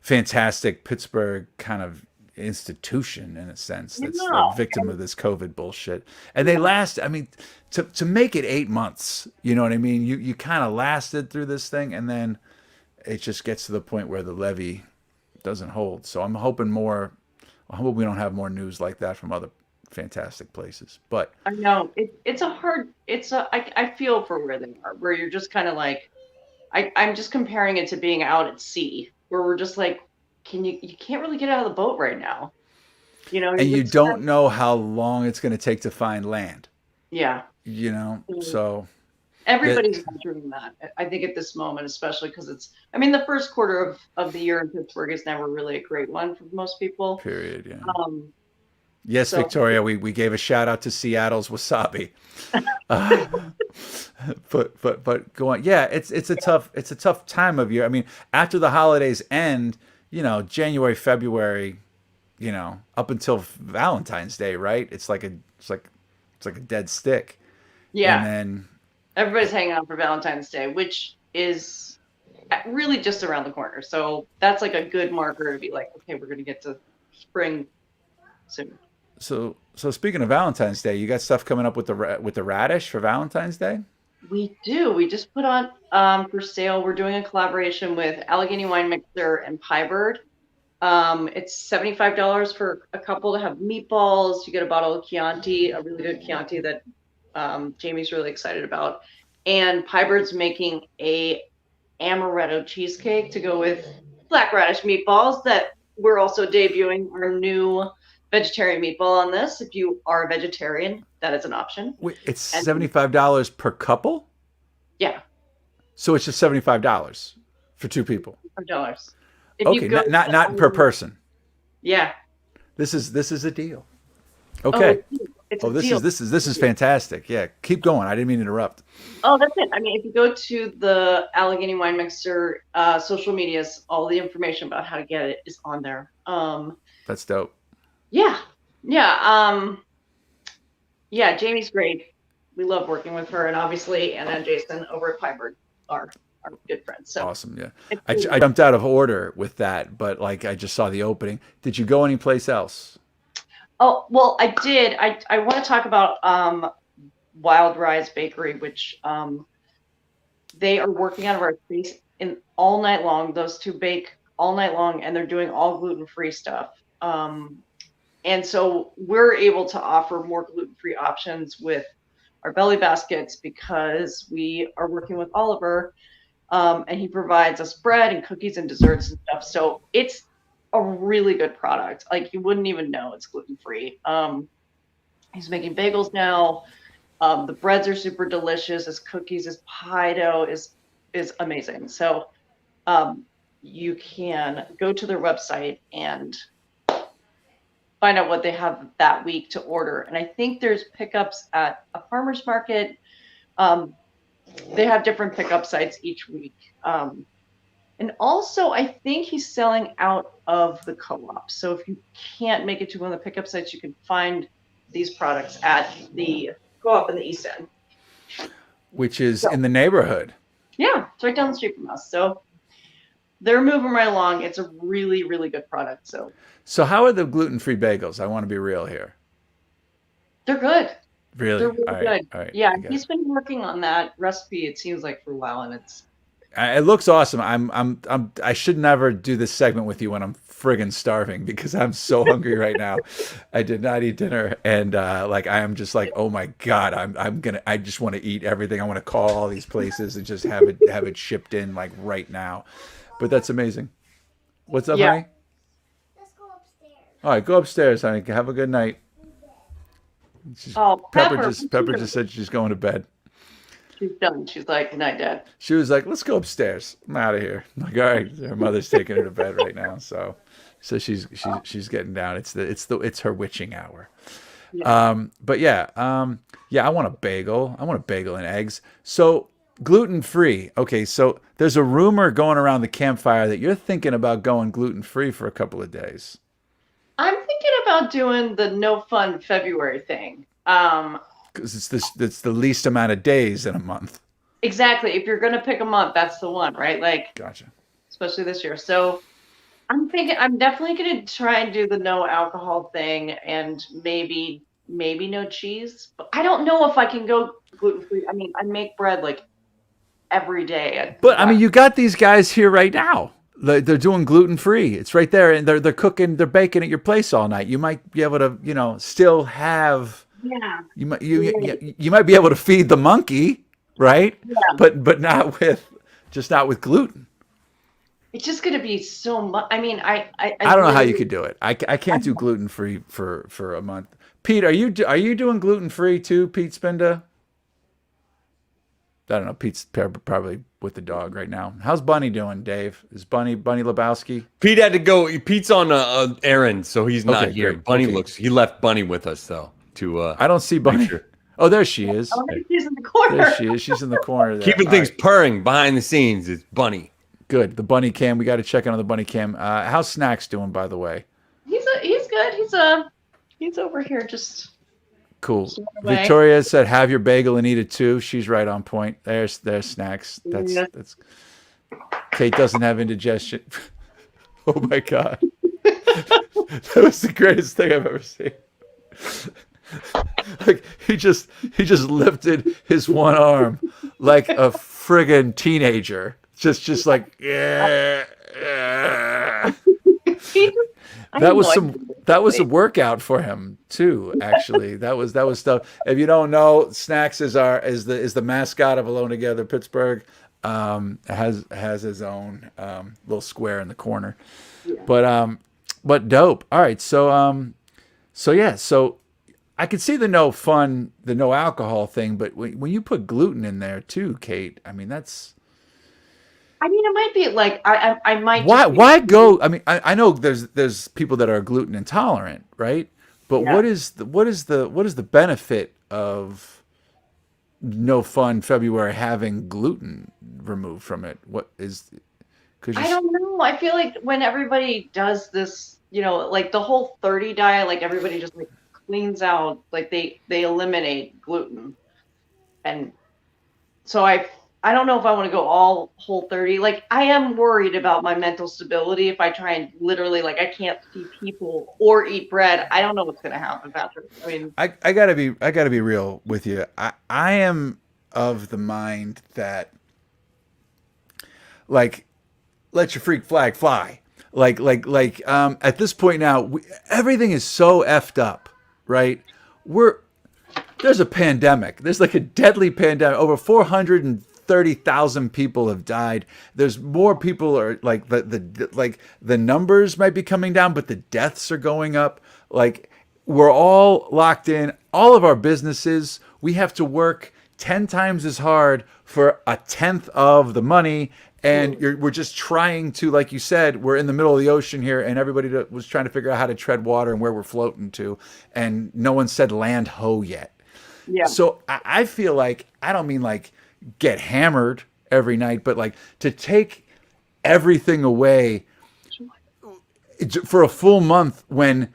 fantastic Pittsburgh kind of institution in a sense that's a victim of this COVID bullshit. And they last, I mean, to make it 8 months, you know what I mean? You kind of lasted through this thing, and then it just gets to the point where the levee doesn't hold. So I'm hoping I hope we don't have more news like that from other fantastic places. But I know I feel for where they are, where you're just kind of like, I'm just comparing it to being out at sea, where we're just like, you can't really get out of the boat right now, you know, and you don't know how long it's going to take to find land. Yeah. You know, so everybody's wondering that. I think at this moment, especially because the first quarter of the year in Pittsburgh is never really a great one for most people. Period. Yeah. Yes, so, Victoria, we gave a shout out to Seattle's wasabi. But go on. Yeah, it's a tough time of year. I mean, after the holidays end, you know, January, February, you know, up until Valentine's Day, right? It's like a dead stick. Yeah. And then everybody's hanging out for Valentine's Day, which is really just around the corner. So that's like a good marker to be like, okay, we're going to get to spring soon. So speaking of Valentine's Day, you got stuff coming up with the radish for Valentine's Day? We do. We just put on for sale. We're doing a collaboration with Allegheny Wine Mixer and Pie Bird. It's $75 for a couple to have meatballs. You get a bottle of Chianti, a really good Chianti that Jamie's really excited about. And Pie Bird's making a amaretto cheesecake to go with black radish meatballs that we're also debuting our new vegetarian meatball on this. If you are a vegetarian, that is an option. Wait, it's $75 per couple? Yeah. So it's just $75 for two people. $5. Okay, not per person. Yeah. This is a deal. Okay. This is fantastic. Yeah, keep going. I didn't mean to interrupt. Oh, that's it. I mean, if you go to the Allegheny Wine Mixer social medias, all the information about how to get it is on there. That's dope. Yeah. Jamie's great. We love working with her, and obviously Anna and Jason over at Pie Bird are good friends. So awesome. Yeah, I jumped out of order with that, but like I just saw the opening. Did you go anyplace else? Oh, well, I did. I want to talk about Wild Rise Bakery, which they are working out of our space all night long. Those two bake all night long, and they're doing all gluten-free stuff. And so we're able to offer more gluten-free options with our belly baskets because we are working with Oliver, and he provides us bread and cookies and desserts and stuff. So it's a really good product. Like, you wouldn't even know it's gluten-free. He's making bagels now. The breads are super delicious. His cookies, his pie dough is amazing. So you can go to their website and find out what they have that week to order. And I think there's pickups at a farmer's market. They have different pickup sites each week. And also, I think he's selling out of the co-op. So if you can't make it to one of the pickup sites, you can find these products at the co-op in the East End. Which is in the neighborhood. Yeah, it's right down the street from us. So they're moving right along. It's a really, really good product. So how are the gluten-free bagels? I want to be real here. They're good. Really? They're really good. All right. Yeah, he's been working on that recipe, it seems like, for a while, and it looks awesome. I should never do this segment with you when I'm friggin' starving because I'm so hungry right now. I did not eat dinner, and I am just like, oh my God, I just want to eat everything. I want to call all these places and just have it shipped in like right now. But that's amazing. What's up, honey? Let's go upstairs. All right, go upstairs, honey. Have a good night. Pepper just said she's going to bed. She's done. She's like, good night, Dad. She was like, let's go upstairs. I'm out of here. I'm like, all right. Her mother's taking her to bed right now. So she's getting down. It's her witching hour. Yeah. I want a bagel. I want a bagel and eggs. So gluten-free. Okay, so there's a rumor going around the campfire that you're thinking about going gluten-free for a couple of days. I'm thinking about doing the no fun February thing. Because it's the least amount of days in a month. Exactly. If you're gonna pick a month, that's the one, right? Like, Gotcha. especially this year. So I'm thinking I'm definitely gonna try and do the no alcohol thing, and maybe no cheese. But I don't know if I can go gluten free. I mean, I make bread like every day. But I mean, you got these guys here right now. They're doing gluten free. It's right there, and they're cooking, they're baking at your place all night. You might be able to, still have. Yeah. You might be able to feed the monkey, right? Yeah. But not with gluten. It's just gonna be so much. I mean, I don't know how you could do it. I can't do gluten free for a month. Pete, are you doing gluten free too, Pete Spinda? I don't know. Pete's probably with the dog right now. How's Bunny doing, Dave? Is Bunny Lebowski? Pete had to go. Pete's on a errand, so he's not here. Great. Bunny he left Bunny with us though. I don't see Bunny. Sure. Oh, there she is. Oh, she's in the corner. There she is. She's in the corner there. Keeping things purring behind the scenes. It's Bunny. Good. The Bunny cam. We got to check in on the Bunny cam. How's Snacks doing, by the way? He's good. He's over here just. Cool. Victoria said, "Have your bagel and eat it too." She's right on point. There's Snacks. That's. Kate doesn't have indigestion. Oh my god, that was the greatest thing I've ever seen. Like he just lifted his one arm like a friggin' teenager. Just like yeah. That was a workout for him too. Actually, that was stuff. If you don't know, Snacks is the mascot of Alone Together Pittsburgh. Has his own little square in the corner. Yeah. But dope. All right, so I could see the no alcohol thing, but when you put gluten in there too, Kate, I mean that's. I mean, it might be like I might. Why go? I mean, I know there's people that are gluten intolerant, right? But what is the benefit of no fun February having gluten removed from it? What is? I don't know. I feel like when everybody does this, like the whole 30 diet, like everybody just like cleans out, like they eliminate gluten, and so I don't know if I want to go all whole 30. Like I am worried about my mental stability if I try and literally like I can't see people or eat bread. I don't know what's going to happen, Patrick. I mean, I gotta be real with you. I am of the mind that like let your freak flag fly. Like at this point now, everything is so effed up, right? There's a pandemic. There's like a deadly pandemic. Over 430,000 people have died. There's more people are like the numbers might be coming down, but the deaths are going up. Like we're all locked in. All of our businesses, we have to work 10 times as hard for a tenth of the money. And we're just trying to, like you said, we're in the middle of the ocean here, and everybody was trying to figure out how to tread water and where we're floating to, and no one said land ho yet. Yeah. So I feel like, I don't mean like get hammered every night, but like to take everything away for a full month when,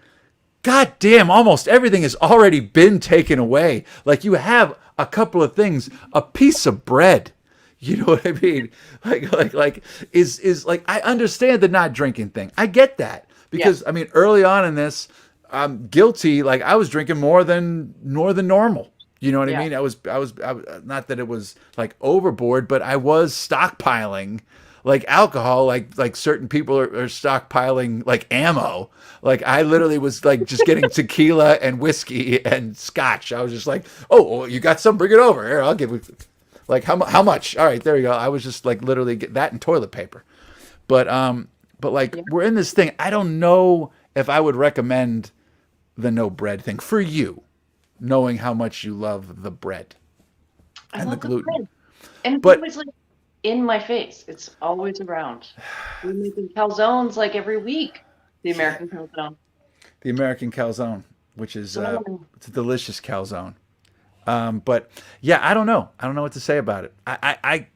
goddamn, almost everything has already been taken away. Like you have a couple of things, a piece of bread. You know what I mean? Like is like, I understand the not drinking thing. I get that because I mean, early on in this, I'm guilty. Like I was drinking more than normal. You know what I mean? I was not that it was like overboard, but I was stockpiling like alcohol, like certain people are stockpiling like ammo. Like I literally was like just getting tequila and whiskey and scotch. I was just like, oh, well, you got some? Bring it over here. I'll give it. Like how much? All right, there you go. I was just like literally get that and toilet paper. But like we're in this thing. I don't know if I would recommend the no bread thing for you, knowing how much you love the bread and the gluten. Bread. And it's always like in my face. It's always around. We're making calzones like every week. The American calzone. The American calzone, which is it's a delicious calzone. But yeah, I don't know. I don't know what to say about it. I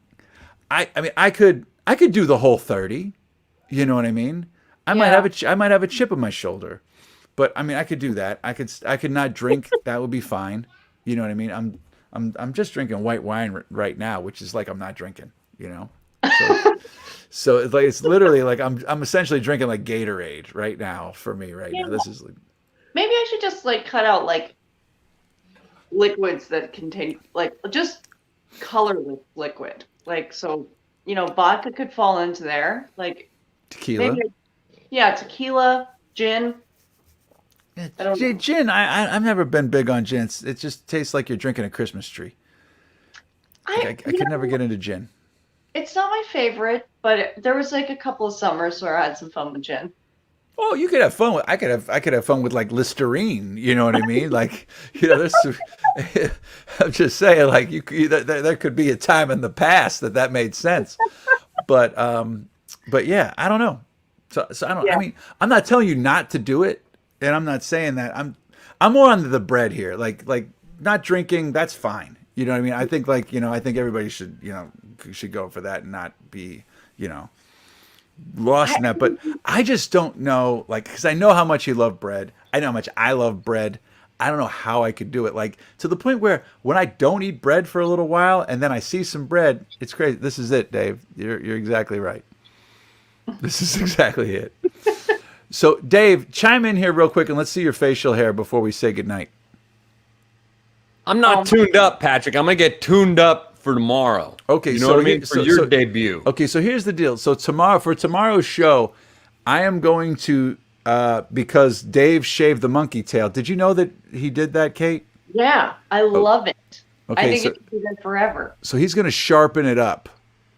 mean, I could do the whole 30. You know what I mean? I might have a chip on my shoulder, but I mean, I could do that. I could not drink. That would be fine. You know what I mean? I'm just drinking white wine right now, which is like I'm not drinking. You know, so it's like it's literally like I'm essentially drinking like Gatorade right now for me right now. This is like, maybe I should just like cut out like liquids that contain like just colorless liquid. Like so, you know, vodka could fall into there. Like tequila. maybe, yeah, tequila, gin. Gin. I've never been big on gin. It just tastes like you're drinking a Christmas tree. I could never get into gin. It's not my favorite, but there was like a couple of summers where I had some fun with gin. Oh, you could have fun with. I could have fun with like Listerine. You know what I mean? Like, you know, there's. I'm just saying, like, there could be a time in the past that made sense, but yeah, I don't know. So I don't. Yeah. I mean, I'm not telling you not to do it, and I'm not saying that. I'm more on the bread here. Like not drinking. That's fine. You know what I mean? I think like I think everybody should should go for that and not be lost in that. But I just don't know, like, because I know how much you love bread. I know how much I love bread. I don't know how I could do it, like to the point where when I don't eat bread for a little while and then I see some bread, it's crazy. This is it, Dave. You're exactly right. This is exactly it. So, Dave, chime in here real quick and let's see your facial hair before we say goodnight. I'm not tuned up, Patrick. I'm gonna get tuned up for tomorrow. Okay, you know what I mean? For your debut. Okay, so here's the deal. So for tomorrow's show, I am going to because Dave shaved the monkey tail. Did you know that he did that, Kate? Yeah, I love it. Okay, I think it could be there forever. So he's going to sharpen it up.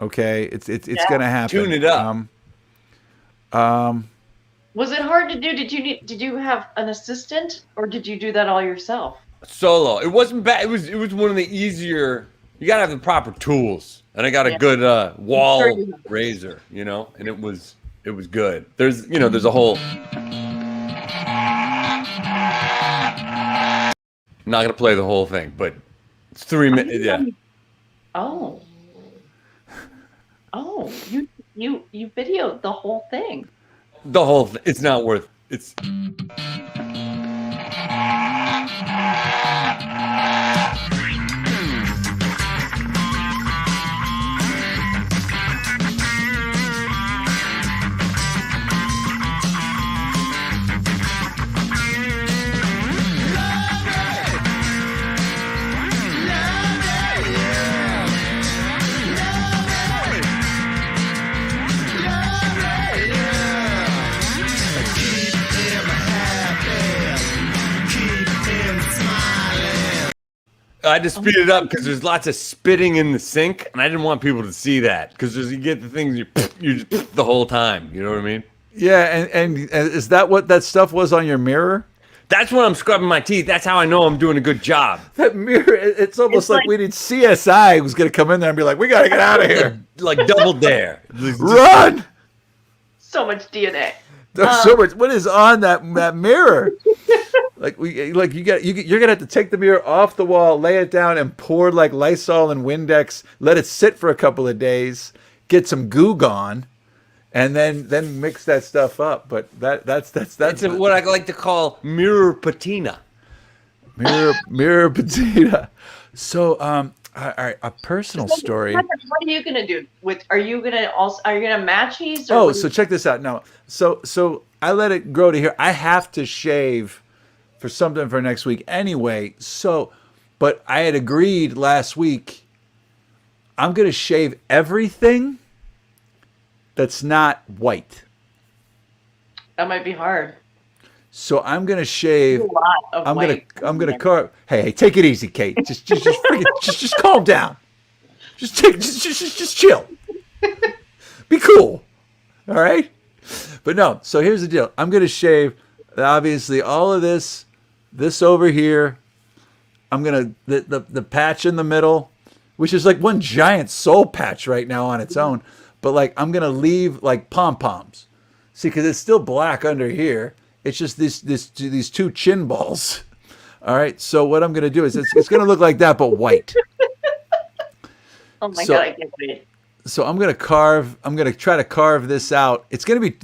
Okay, it's going to happen. Tune it up. Was it hard to do? Did you have an assistant or did you do that all yourself? Solo. It wasn't bad. It was one of the easier. You gotta have the proper tools, and I got a good wall razor, and it was good. There's a whole. I'm not gonna play the whole thing, but it's 3 minutes. Yeah. Oh, you videoed the whole thing. The whole thing. It's not worth. It's. I had to speed it up because there's lots of spitting in the sink, and I didn't want people to see that because you get the things you just the whole time. You know what I mean? Yeah, and is that what that stuff was on your mirror? That's when I'm scrubbing my teeth. That's how I know I'm doing a good job. That mirror, it's almost like we need CSI who's going to come in there and be like, we got to get out of here. Like Double Dare. Run! So much DNA. There's so much. What is on that mirror? You're gonna have to take the mirror off the wall, lay it down, and pour like Lysol and Windex. Let it sit for a couple of days, get some goo gone, and then mix that stuff up. But that's what I like to call mirror patina. Mirror patina. So all right, a personal story. What are you gonna do? Are you gonna match these? So check this out. No, so I let it grow to here. I have to shave for something for next week anyway. So, but I had agreed last week. I'm gonna shave everything that's not white. That might be hard. So I'm gonna shave. I'm white. gonna carve. Hey, take it easy, Kate. Just calm down. Just chill. Be cool. All right. But no. So here's the deal. I'm gonna shave. Obviously, all of this over here. I'm gonna the patch in the middle, which is like one giant soul patch right now on its own. But like I'm gonna leave like pom poms. See, because it's still black under here. It's just these two chin balls All right. So what I'm going to do is it's going to look like that, but white. Oh my God, I can't wait. So I'm going to try to carve this out. It's going to be,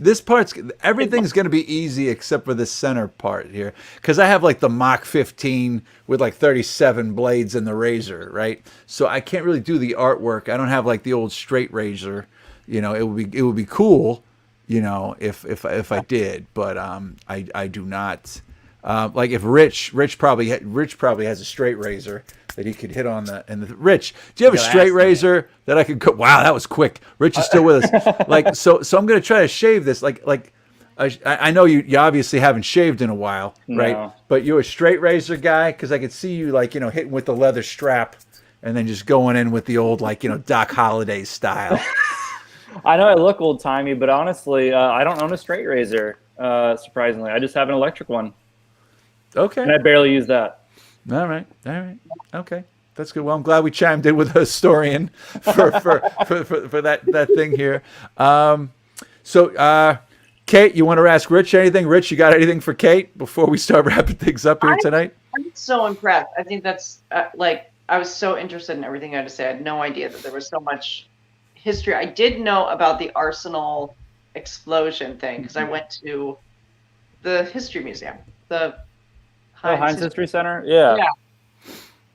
everything's going to be easy except for the center part here. Because I have like the Mach 15 with like 37 blades in the razor, right? So I can't really do the artwork. I don't have like the old straight razor. You know, it would be cool, you know, if I did, but I do not. Like if Rich probably has a straight razor that he could hit on Rich, do you have a straight razor that I could go? Wow, that was quick. Rich is still with us. Like, so I'm going to try to shave this. I know you obviously haven't shaved in a while, right? No. But you're a straight razor guy, because I could see you like, you know, hitting with the leather strap and then just going in with the old, like, you know, Doc Holliday style. I know I look old timey, but honestly, I don't own a straight razor. Surprisingly, I just have an electric one. Okay. And I barely use that. All right. Okay, that's good. Well, I'm glad we chimed in with a historian for that thing here. So, Kate, you want to ask Rich anything? Rich, you got anything for Kate before we start wrapping things up here tonight? I'm so impressed. I think that's I was so interested in everything you had to say. I had no idea that there was so much history. I did know about the Arsenal explosion thing because I went to the History Museum, the Heinz History Center. Yeah.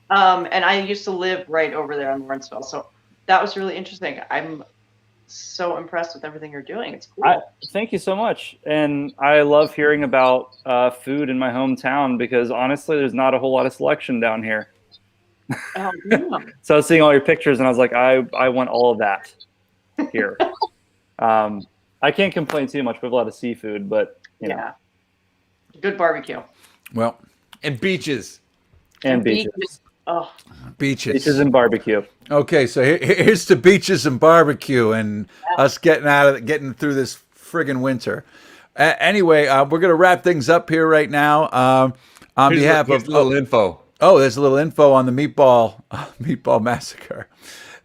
And I used to live right over there in Lawrenceville, so that was really interesting. I'm so impressed with everything you're doing. It's cool. Thank you so much. And I love hearing about food in my hometown because honestly, there's not a whole lot of selection down here. Oh, yeah. So I was seeing all your pictures and I was like, I want all of that here. I can't complain too much. We have a lot of seafood, but you know. Good barbecue. Well, and beaches. And beaches. Oh. Beaches and barbecue. Okay, so here's to beaches and barbecue and us getting through this friggin' winter. Anyway, we're gonna wrap things up here right now. On behalf of little info. Oh, there's a little info on the meatball massacre.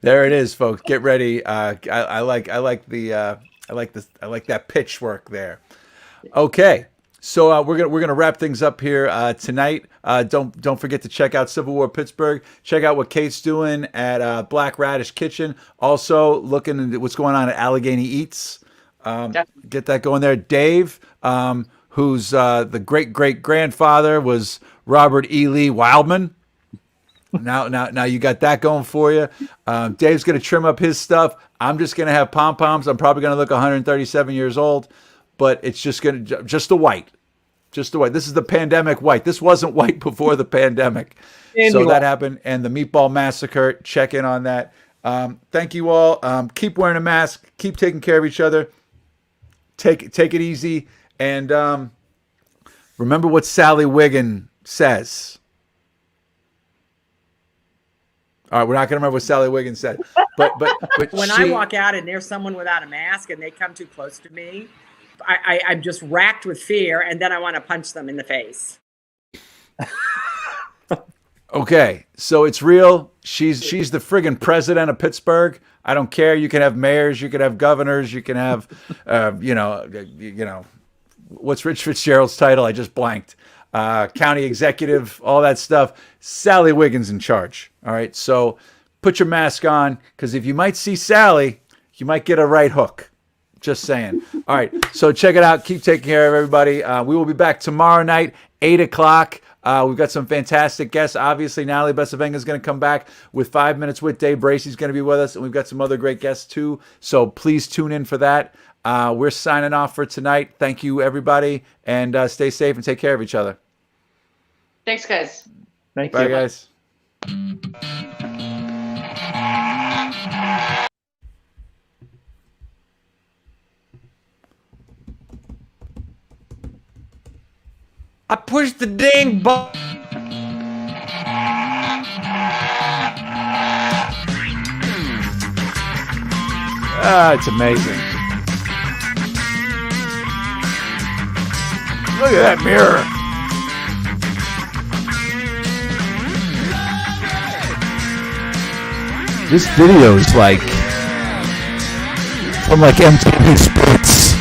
There it is, folks. Get ready. I like that pitch work there. Okay. So we're gonna wrap things up here tonight. Don't forget to check out Civil War Pittsburgh. Check out what Kate's doing at Black Radish Kitchen. Also looking into what's going on at Allegheny Eats. Get that going there. Dave, who's the great grandfather was Robert E. Lee Wildman. Now you got that going for you. Dave's gonna trim up his stuff. I'm just gonna have pom poms. I'm probably gonna look 137 years old, but it's just the white. Just the white. This is the pandemic white. This wasn't white before the pandemic. So that happened. And the meatball massacre, check in on that. Thank you all. Keep wearing a mask. Keep taking care of each other. Take it easy. And remember what Sally Wiggin says. All right, we're not going to remember what Sally Wiggin said. But when I walk out and there's someone without a mask and they come too close to me, I'm just racked with fear, and then I want to punch them in the face. Okay, so it's real. She's the friggin' president of Pittsburgh. I don't care. You can have mayors, you can have governors, you can have, you know, what's Rich Fitzgerald's title? I just blanked. County executive, all that stuff. Sally Wiggins in charge. All right, so put your mask on, because if you might see Sally, you might get a right hook. Just saying. All right. So check it out. Keep taking care of everybody. We will be back tomorrow night, 8 o'clock. We've got some fantastic guests. Obviously, Natalie Besavenga is going to come back with 5 Minutes with Dave. Bracey's going to be with us. And we've got some other great guests, too. So please tune in for that. We're signing off for tonight. Thank you, everybody. And stay safe and take care of each other. Thanks, guys. Thank Bye, you. guys. I pushed the dang button. It's amazing. Look at that mirror. This video is like from like MTV Sports.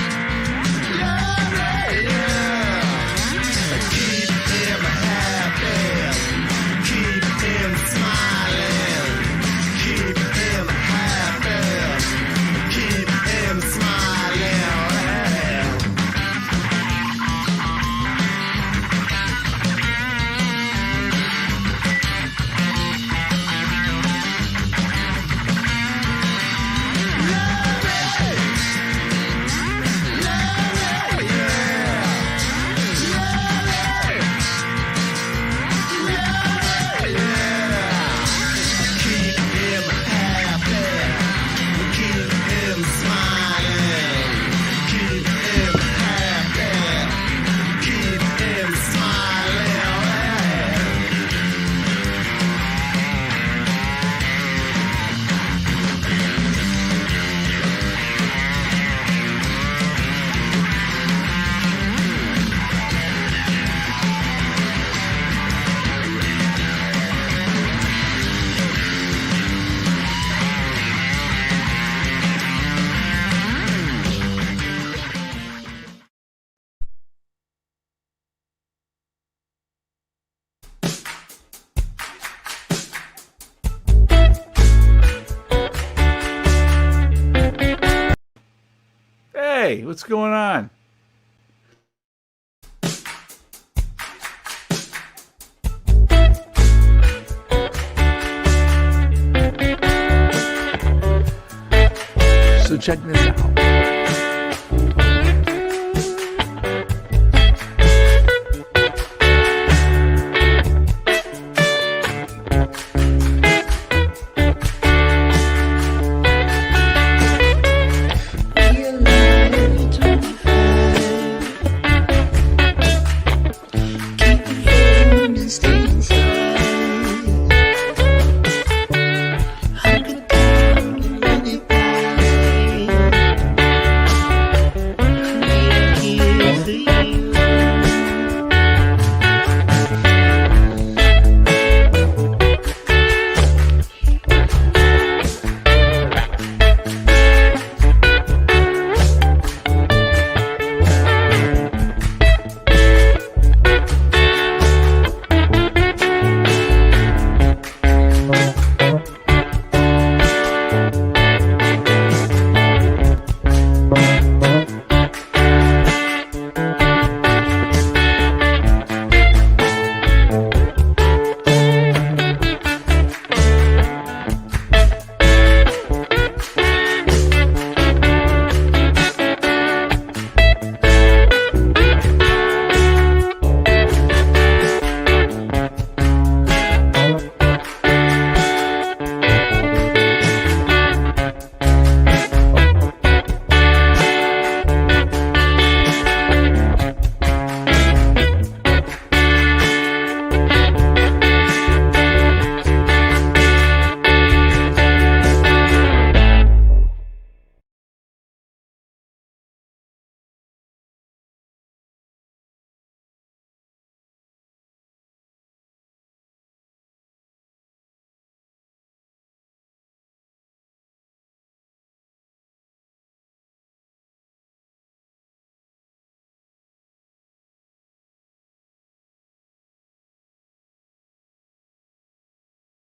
Hey, what's going on? So check this out.